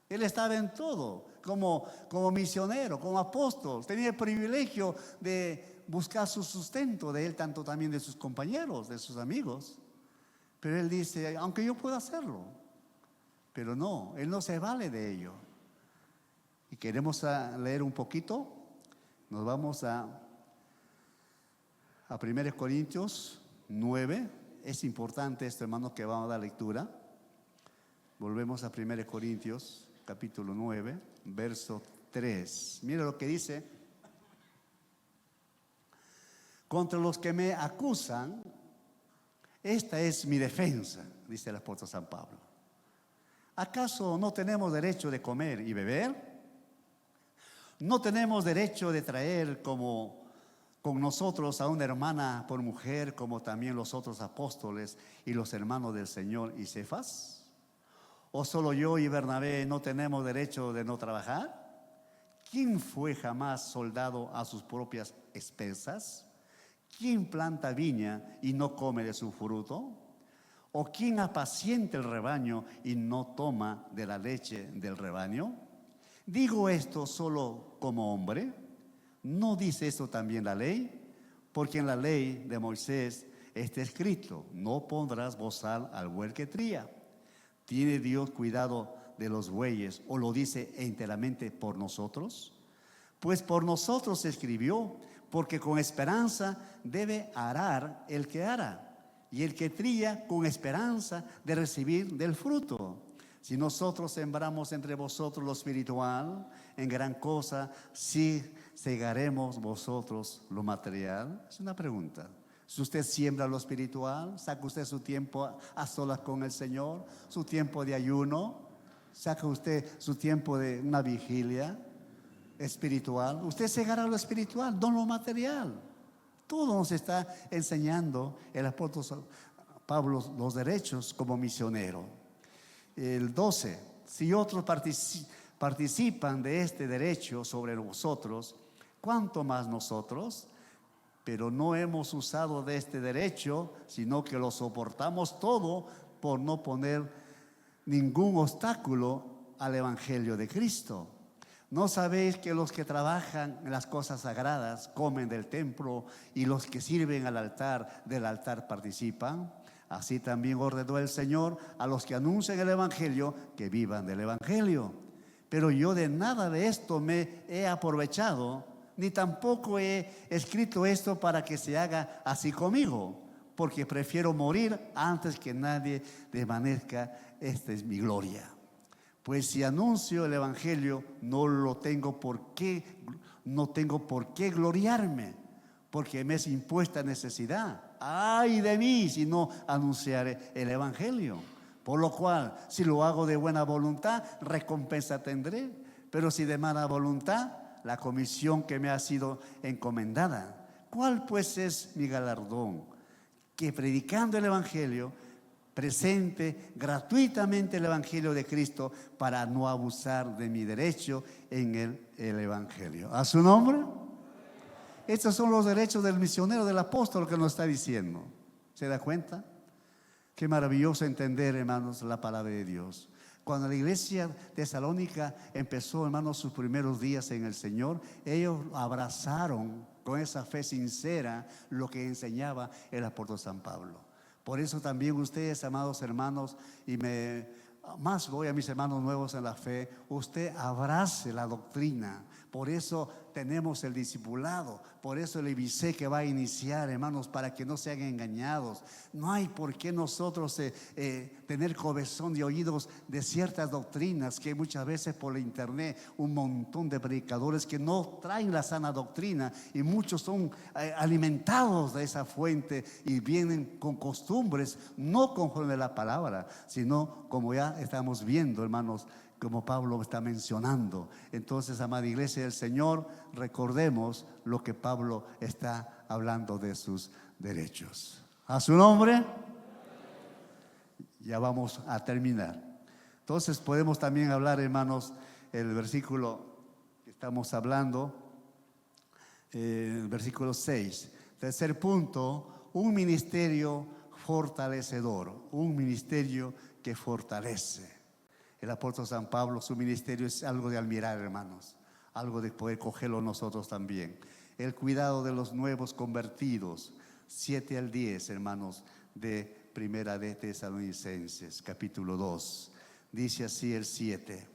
Él estaba en todo, como misionero, como apóstol. Tenía el privilegio de buscar su sustento de él, tanto también de sus compañeros, de sus amigos. Pero él dice, aunque yo pueda hacerlo, pero no, él no se vale de ello. Y queremos leer un poquito. Nos vamos a 1 Corintios 9. Es importante esto, hermanos, que vamos a dar lectura. Volvemos a 1 Corintios, capítulo 9, verso 3. Mira lo que dice. Contra los que me acusan, esta es mi defensa, dice el apóstol San Pablo. ¿Acaso no tenemos derecho de comer y beber? ¿No tenemos derecho de traer con nosotros a una hermana por mujer, como también los otros apóstoles y los hermanos del Señor y Cefas? ¿O solo yo y Bernabé no tenemos derecho de no trabajar? ¿Quién fue jamás soldado a sus propias expensas? ¿Quién planta viña y no come de su fruto? ¿O quién apacienta el rebaño y no toma de la leche del rebaño? ¿Digo esto solo como hombre? ¿No dice esto también la ley? Porque en la ley de Moisés está escrito: no pondrás bozal al buey que tría. ¿Tiene Dios cuidado de los bueyes o lo dice enteramente por nosotros? Pues por nosotros se escribió, porque con esperanza debe arar el que ara, y el que trilla con esperanza de recibir del fruto. Si nosotros sembramos entre vosotros lo espiritual, en gran cosa, si segaremos vosotros lo material. Es una pregunta. Si usted siembra lo espiritual, saca usted su tiempo a solas con el Señor, su tiempo de ayuno, saca usted su tiempo de una vigilia espiritual, usted segará lo espiritual, no lo material. Todo nos está enseñando el apóstol Pablo los derechos como misionero. El 12, si otros participan de este derecho sobre vosotros, ¿cuánto más nosotros? Pero no hemos usado de este derecho, sino que lo soportamos todo por no poner ningún obstáculo al evangelio de Cristo. ¿No sabéis que los que trabajan en las cosas sagradas comen del templo y los que sirven al altar del altar participan? Así también ordenó el Señor a los que anuncian el evangelio que vivan del evangelio. Pero yo de nada de esto me he aprovechado, ni tampoco he escrito esto para que se haga así conmigo, porque prefiero morir antes que nadie desvanezca. Esta es mi gloria. Pues si anuncio el evangelio, no tengo por qué gloriarme, porque me es impuesta necesidad. ¡Ay de mí si no anunciaré el evangelio! Por lo cual, si lo hago de buena voluntad, recompensa tendré. Pero si de mala voluntad, la comisión que me ha sido encomendada. ¿Cuál pues es mi galardón? Que predicando el evangelio presente gratuitamente el Evangelio de Cristo para no abusar de mi derecho en el Evangelio. ¿A su nombre? Estos son los derechos del misionero, del apóstol que nos está diciendo. ¿Se da cuenta? Qué maravilloso entender, hermanos, la palabra de Dios. Cuando la iglesia tesalónica empezó, hermanos, sus primeros días en el Señor, ellos abrazaron con esa fe sincera lo que enseñaba el apóstol San Pablo. Por eso también ustedes, amados hermanos, más voy a mis hermanos nuevos en la fe, usted abrace la doctrina. Por eso tenemos el discipulado, por eso el IBICE que va a iniciar, hermanos, para que no sean engañados. No hay por qué nosotros tener comezón de oídos de ciertas doctrinas que muchas veces por la internet, un montón de predicadores que no traen la sana doctrina y muchos son alimentados de esa fuente y vienen con costumbres no conforme a la palabra, sino como ya estamos viendo, hermanos, como Pablo está mencionando. Entonces, amada iglesia del Señor, recordemos lo que Pablo está hablando de sus derechos. A su nombre. Ya vamos a terminar. Entonces podemos también hablar, hermanos, el versículo que estamos hablando, el versículo 6. Tercer punto, un ministerio fortalecedor, un ministerio que fortalece. El apóstol San Pablo, su ministerio es algo de admirar, hermanos, algo de poder cogerlo nosotros también. El cuidado de los nuevos convertidos, 7 al 10, hermanos, de Primera de Tesalonicenses, capítulo 2. Dice así el 7.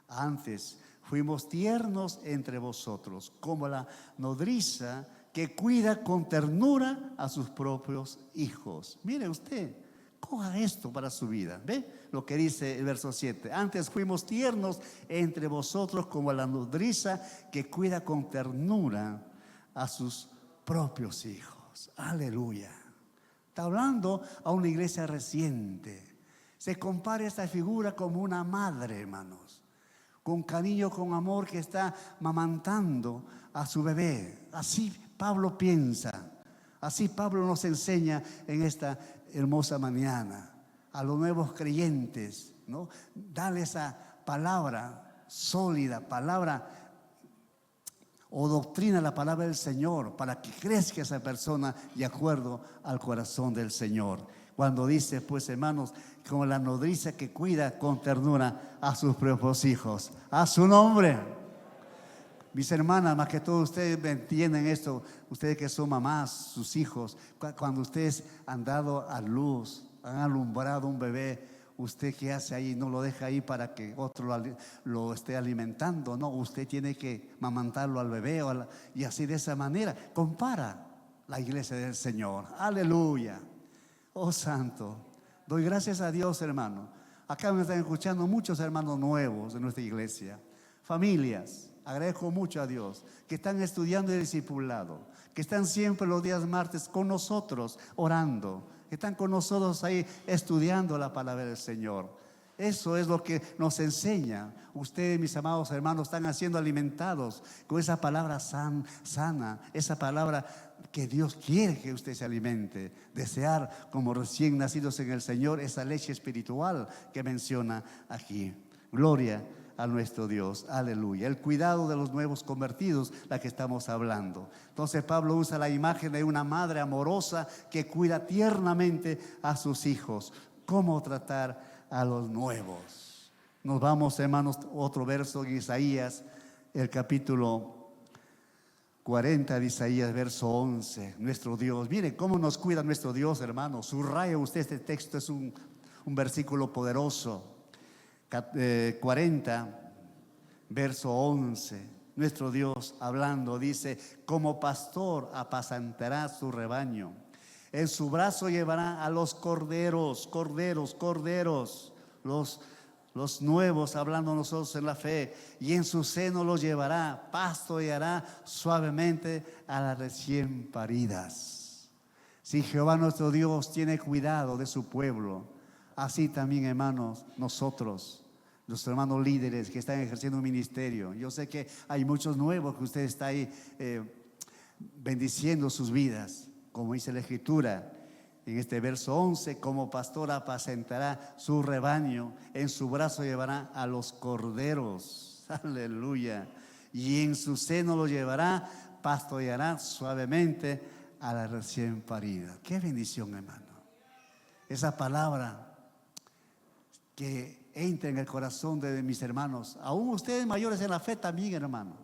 Antes fuimos tiernos entre vosotros, como la nodriza que cuida con ternura a sus propios hijos. Mire usted, coja esto para su vida. ¿Ve lo que dice el verso 7? Antes fuimos tiernos entre vosotros como la nodriza que cuida con ternura a sus propios hijos. Aleluya. Está hablando a una iglesia reciente. Se compara esta figura como una madre, hermanos, con cariño, con amor, que está mamantando a su bebé. Así Pablo piensa, así Pablo nos enseña en esta hermosa mañana a los nuevos creyentes, ¿no? Dale esa palabra sólida, palabra o doctrina, la palabra del Señor, para que crezca esa persona de acuerdo al corazón del Señor. Cuando dice, pues, hermanos, como la nodriza que cuida con ternura a sus propios hijos. A su nombre. Mis hermanas, más que todo ustedes entienden esto, ustedes que son mamás, sus hijos, cuando ustedes han dado a luz, han alumbrado un bebé, ¿usted qué hace ahí? No lo deja ahí para que otro lo esté alimentando. No, usted tiene que mamantarlo al bebé y así de esa manera. Compara la iglesia del Señor. Aleluya. Oh santo. Doy gracias a Dios, hermano. Acá me están escuchando muchos hermanos nuevos de nuestra iglesia. Familias. Agradezco mucho a Dios que están estudiando el discipulado, que están siempre los días martes con nosotros orando, que están con nosotros ahí estudiando la palabra del Señor. Eso es lo que nos enseña. Ustedes, mis amados hermanos, están siendo alimentados con esa palabra sana, esa palabra que Dios quiere que usted se alimente. Desear, como recién nacidos en el Señor, esa leche espiritual que menciona aquí. Gloria a nuestro Dios, aleluya. El cuidado de los nuevos convertidos, la que estamos hablando. Entonces Pablo usa la imagen de una madre amorosa que cuida tiernamente a sus hijos. ¿Cómo tratar a los nuevos? Nos vamos, hermanos, otro verso en Isaías, el capítulo 40 de Isaías, verso 11. Nuestro Dios, miren cómo nos cuida nuestro Dios, hermanos. Subraya usted este texto, es un versículo poderoso. 40, verso 11. Nuestro Dios hablando dice: como pastor apacentará su rebaño, en su brazo llevará a los corderos, los nuevos, hablando nosotros en la fe, y en su seno los llevará, pastoreará suavemente a las recién paridas. Si Jehová nuestro Dios tiene cuidado de su pueblo, así también, hermanos, nosotros, los hermanos líderes que están ejerciendo un ministerio. Yo sé que hay muchos nuevos que usted está ahí bendiciendo sus vidas, como dice la Escritura. En este verso 11, como pastor apacentará su rebaño, en su brazo llevará a los corderos, aleluya, y en su seno lo llevará, pastoreará suavemente a la recién parida. Qué bendición, hermano. Esa palabra que entra en el corazón de mis hermanos, aún ustedes mayores en la fe también, hermano.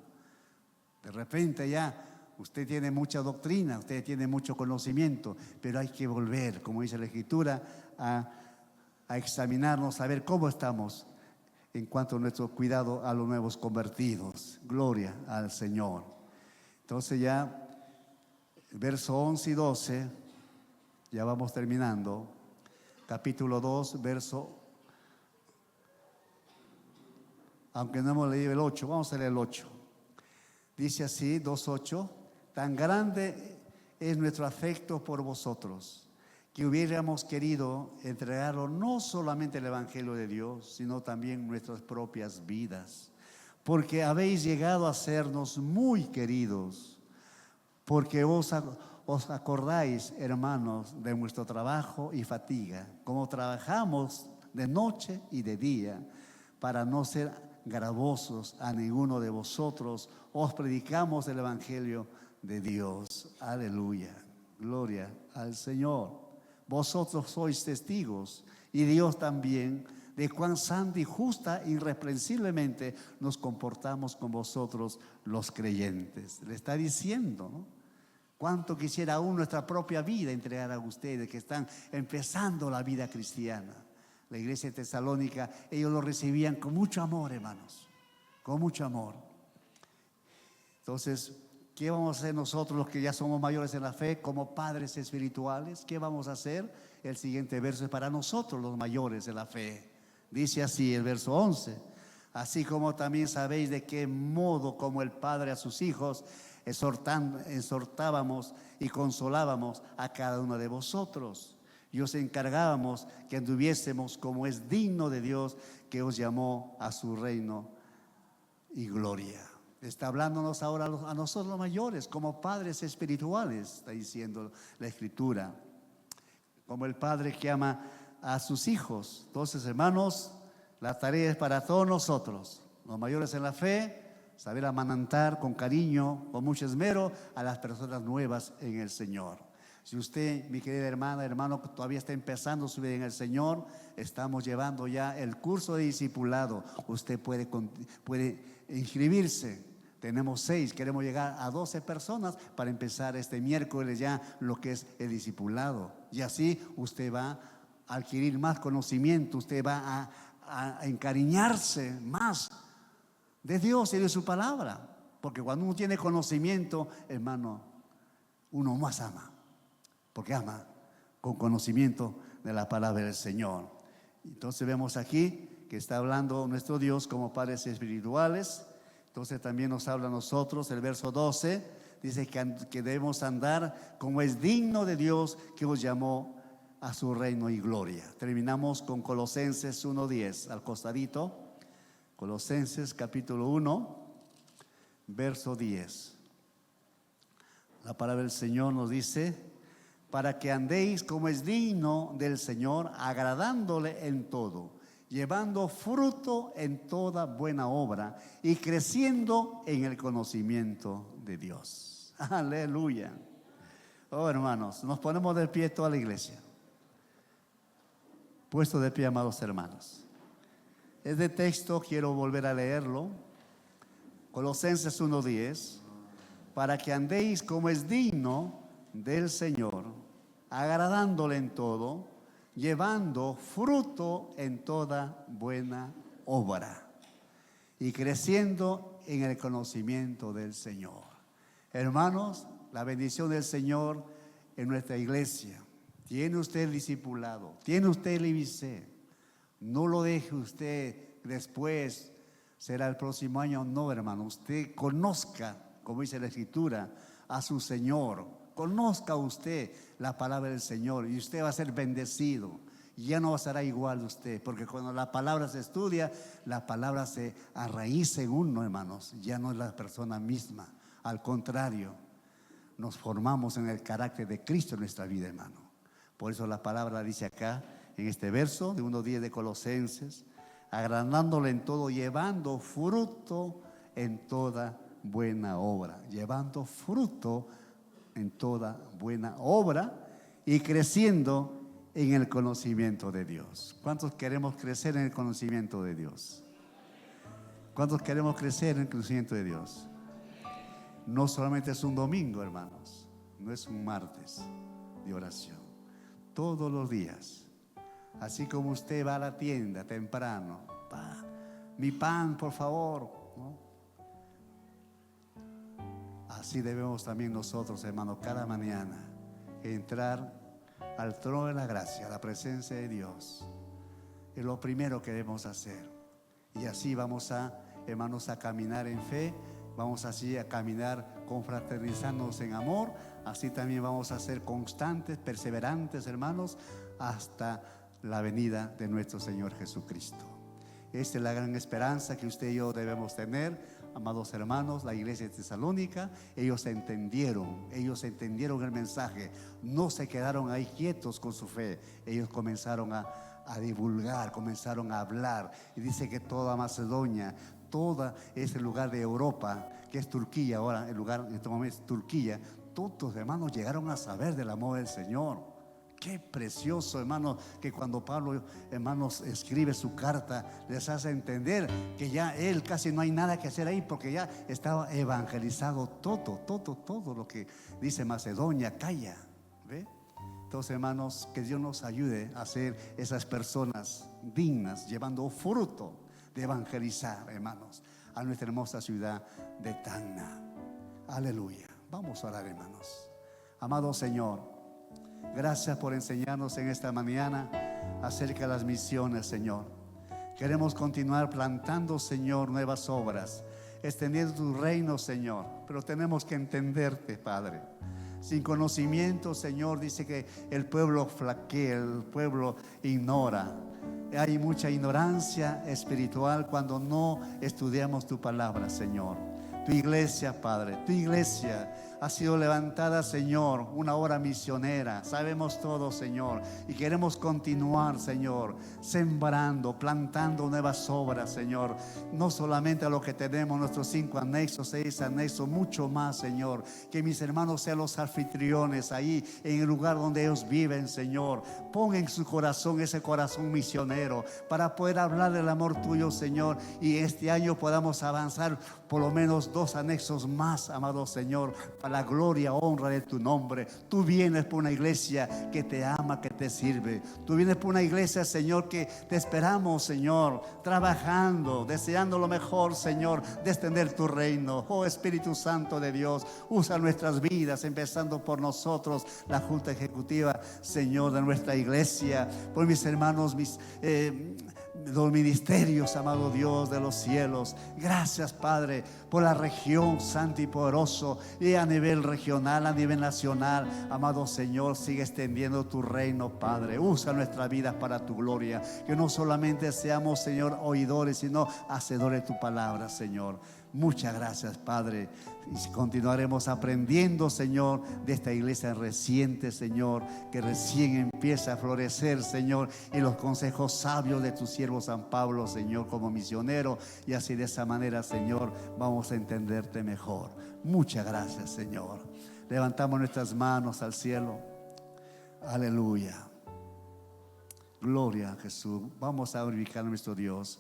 De repente ya usted tiene mucha doctrina, usted tiene mucho conocimiento, pero hay que volver, como dice la Escritura, a examinarnos, a ver cómo estamos en cuanto a nuestro cuidado a los nuevos convertidos. Gloria al Señor. Entonces ya, verso 11 y 12, ya vamos terminando. Capítulo 2, verso, aunque no hemos leído el 8, vamos a leer el 8. Dice así, 2:8, tan grande es nuestro afecto por vosotros, que hubiéramos querido entregarlo no solamente el Evangelio de Dios, sino también nuestras propias vidas, porque habéis llegado a sernos muy queridos, porque os acordáis, hermanos, de nuestro trabajo y fatiga, como trabajamos de noche y de día, para no ser gravosos a ninguno de vosotros, os predicamos el Evangelio de Dios. Aleluya, gloria al Señor. Vosotros sois testigos, y Dios también, de cuán santa y justa, irreprensiblemente nos comportamos con vosotros los creyentes. Le está diciendo, ¿no? Cuánto quisiera aún nuestra propia vida entregar a ustedes que están empezando la vida cristiana. La iglesia de Tesalónica, ellos lo recibían con mucho amor, hermanos, con mucho amor. Entonces, ¿qué vamos a hacer nosotros los que ya somos mayores en la fe como padres espirituales? ¿Qué vamos a hacer? El siguiente verso es para nosotros los mayores en la fe. Dice así el verso 11, así como también sabéis de qué modo como el Padre a sus hijos exhortábamos y consolábamos a cada uno de vosotros, y os encargábamos que anduviésemos como es digno de Dios, que os llamó a su reino y gloria. Está hablándonos ahora a nosotros los mayores como padres espirituales, está diciendo la Escritura, como el padre que ama a sus hijos. Entonces, hermanos, la tarea es para todos nosotros, los mayores en la fe, saber amamantar con cariño, con mucho esmero a las personas nuevas en el Señor. Si usted, mi querida hermana, hermano, todavía está empezando su vida en el Señor, estamos llevando ya el curso de discipulado. Usted puede inscribirse. Tenemos 6, queremos llegar a 12 personas para empezar este miércoles ya lo que es el discipulado. Y así usted va a adquirir más conocimiento, usted va a encariñarse más de Dios y de su palabra. Porque cuando uno tiene conocimiento, hermano, uno más ama. Porque ama con conocimiento de la palabra del Señor. Entonces vemos aquí que está hablando nuestro Dios como padres espirituales. Entonces también nos habla a nosotros, el verso 12, dice que debemos andar como es digno de Dios, que os llamó a su reino y gloria. Terminamos con Colosenses 1:10, al costadito. Colosenses capítulo 1, verso 10. La palabra del Señor nos dice, para que andéis como es digno del Señor, agradándole en todo, llevando fruto en toda buena obra y creciendo en el conocimiento de Dios. Aleluya. Oh, hermanos, nos ponemos de pie toda la iglesia. Puesto de pie, amados hermanos. Este texto quiero volver a leerlo. Colosenses 1:10. Para que andéis como es digno del Señor, agradándole en todo, llevando fruto en toda buena obra y creciendo en el conocimiento del Señor. Hermanos, la bendición del Señor en nuestra iglesia. Tiene usted el discipulado, tiene usted el IBC. No lo deje usted después, será el próximo año. No, hermano, usted conozca, como dice la Escritura, a su Señor. Conozca usted la palabra del Señor y usted va a ser bendecido. Ya no será igual usted, porque cuando la palabra se estudia, la palabra se arraiza en uno, hermanos. Ya no es la persona misma. Al contrario, nos formamos en el carácter de Cristo en nuestra vida, hermano. Por eso la palabra dice acá, en este verso de 1:10 de Colosenses, agradándole en todo, llevando fruto en toda buena obra, llevando fruto en toda buena obra y creciendo en el conocimiento de Dios. ¿Cuántos queremos crecer en el conocimiento de Dios? ¿Cuántos queremos crecer en el conocimiento de Dios? No solamente es un domingo, hermanos, no es un martes de oración, todos los días. Así como usted va a la tienda temprano, mi pan, por favor, ¿no? Así debemos también nosotros, hermanos, cada mañana entrar al trono de la gracia, a la presencia de Dios. Es lo primero que debemos hacer. Y así vamos a, hermanos, a caminar en fe. Vamos así a caminar confraternizándonos en amor. Así también vamos a ser constantes, perseverantes, hermanos, hasta la venida de nuestro Señor Jesucristo. Esta es la gran esperanza que usted y yo debemos tener, amados hermanos. La iglesia de Tesalónica, ellos entendieron el mensaje, no se quedaron ahí quietos con su fe, ellos comenzaron a divulgar, comenzaron a hablar. Y dice que toda Macedonia, todo ese lugar de Europa, que es Turquía ahora, el lugar en este momento es Turquía, todos los hermanos llegaron a saber del amor del Señor. Qué precioso, hermanos, que cuando Pablo, hermanos, escribe su carta, les hace entender que ya él casi no hay nada que hacer ahí, porque ya estaba evangelizado todo lo que dice Macedonia, Acaya, ¿ve? Entonces, hermanos, que Dios nos ayude a ser esas personas dignas, llevando fruto de evangelizar, hermanos, a nuestra hermosa ciudad de Tacna. Aleluya. Vamos a orar, hermanos. Amado Señor, gracias por enseñarnos en esta mañana acerca de las misiones, Señor. Queremos continuar plantando, Señor, nuevas obras, extendiendo tu reino, Señor. Pero tenemos que entenderte, Padre. Sin conocimiento, Señor, dice que el pueblo flaquea, el pueblo ignora. Hay mucha ignorancia espiritual cuando no estudiamos tu palabra, Señor. Tu iglesia, Padre, tu iglesia ha sido levantada, Señor, una obra misionera. Sabemos todo, Señor, y queremos continuar, Señor, sembrando, plantando nuevas obras, Señor. No solamente a lo que tenemos, nuestros 5 anexos, 6 anexos, mucho más, Señor. Que mis hermanos sean los anfitriones ahí en el lugar donde ellos viven, Señor. Pon en su corazón ese corazón misionero para poder hablar del amor tuyo, Señor, y este año podamos avanzar por lo menos 2 anexos más, amado Señor, para la gloria, honra de tu nombre. Tú vienes por una iglesia que te ama, que te sirve. Tú vienes por una iglesia, Señor, que te esperamos, Señor, trabajando, deseando lo mejor, Señor, de extender tu reino. Oh Espíritu Santo de Dios, usa nuestras vidas, empezando por nosotros, la Junta Ejecutiva, Señor, de nuestra iglesia, por mis hermanos, los ministerios, amado Dios de los cielos. Gracias, Padre, por la región, santo y poderoso, y a nivel regional, a nivel nacional. Amado Señor, sigue extendiendo tu reino, Padre. Usa nuestras vidas para tu gloria, que no solamente seamos, Señor, oidores, sino hacedores de tu palabra, Señor. Muchas gracias, Padre. Y continuaremos aprendiendo, Señor, de esta iglesia reciente, Señor, que recién empieza a florecer, Señor, y los consejos sabios de tu siervo San Pablo, Señor, como misionero. Y así de esa manera, Señor, vamos a entenderte mejor. Muchas gracias, Señor. Levantamos nuestras manos al cielo. Aleluya. Gloria a Jesús. Vamos a glorificar a nuestro Dios.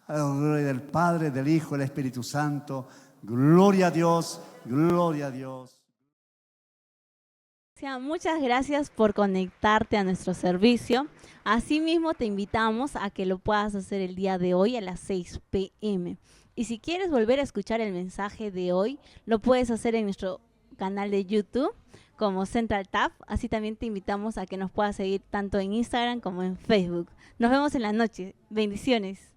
A la gloria del Padre, del Hijo, del Espíritu Santo. Gloria a Dios, gloria a Dios.
Muchas gracias por conectarte a nuestro servicio. Asimismo, te invitamos a que lo puedas hacer el día de hoy a las 6 p.m. Y si quieres volver a escuchar el mensaje de hoy, lo puedes hacer en nuestro canal de YouTube como Central Tab. Así también te invitamos a que nos puedas seguir tanto en Instagram como en Facebook. Nos vemos en la noche. Bendiciones.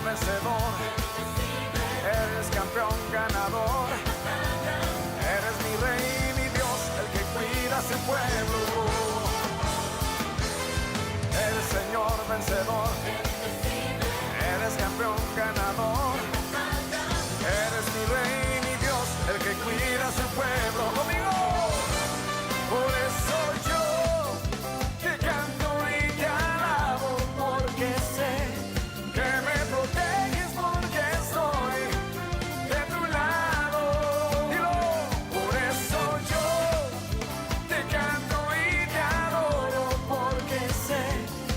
Vencedor, eres campeón ganador, vencedor, eres campeón ganador, eres mi rey, mi Dios, el que cuida a su pueblo. Conmigo, por eso yo te canto y te alabo, porque sé que me proteges, porque estoy de tu lado. Dilo, por eso yo te canto y te adoro, porque sé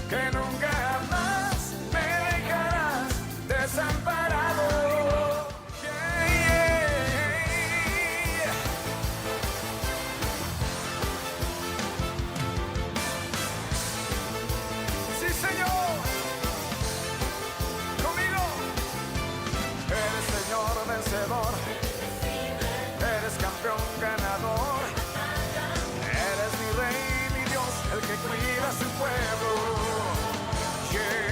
que nunca más me dejarás desamparado. Yeah, yeah. Sí, Señor, conmigo. Eres Señor vencedor, eres campeón ganador, eres mi rey, mi Dios, el que cuida a su pueblo. Yeah.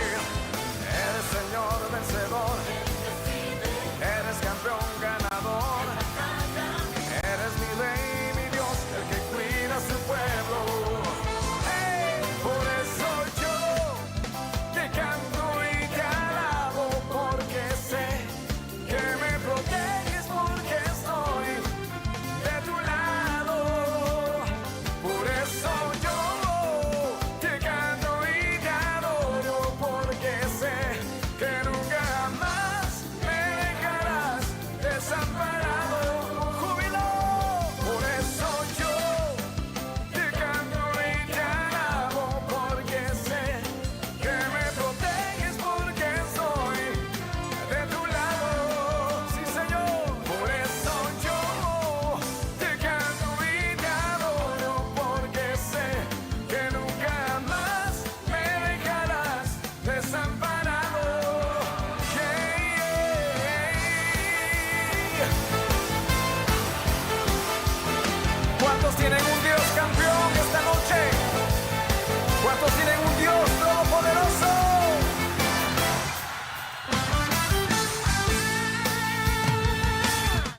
Eres Señor vencedor, eres campeón ganador, eres mi rey, mi Dios, el que cuida a su pueblo. Hey, por eso yo te canto y te alabo, porque sé que me proteges, porque estoy de tu lado. Por eso yo te canto y te adoro, porque sé que nunca más me dejarás desamparado. Júbilo. Por eso yo te canto y te alabo, porque sé que me proteges, porque estoy de tu lado. Sí, Señor. Por eso yo te canto y te adoro, porque sé que nunca más me dejarás desamparado. Yeah, yeah. ¿Cuántos tienen un Dios campeón esta noche? ¿Cuántos tienen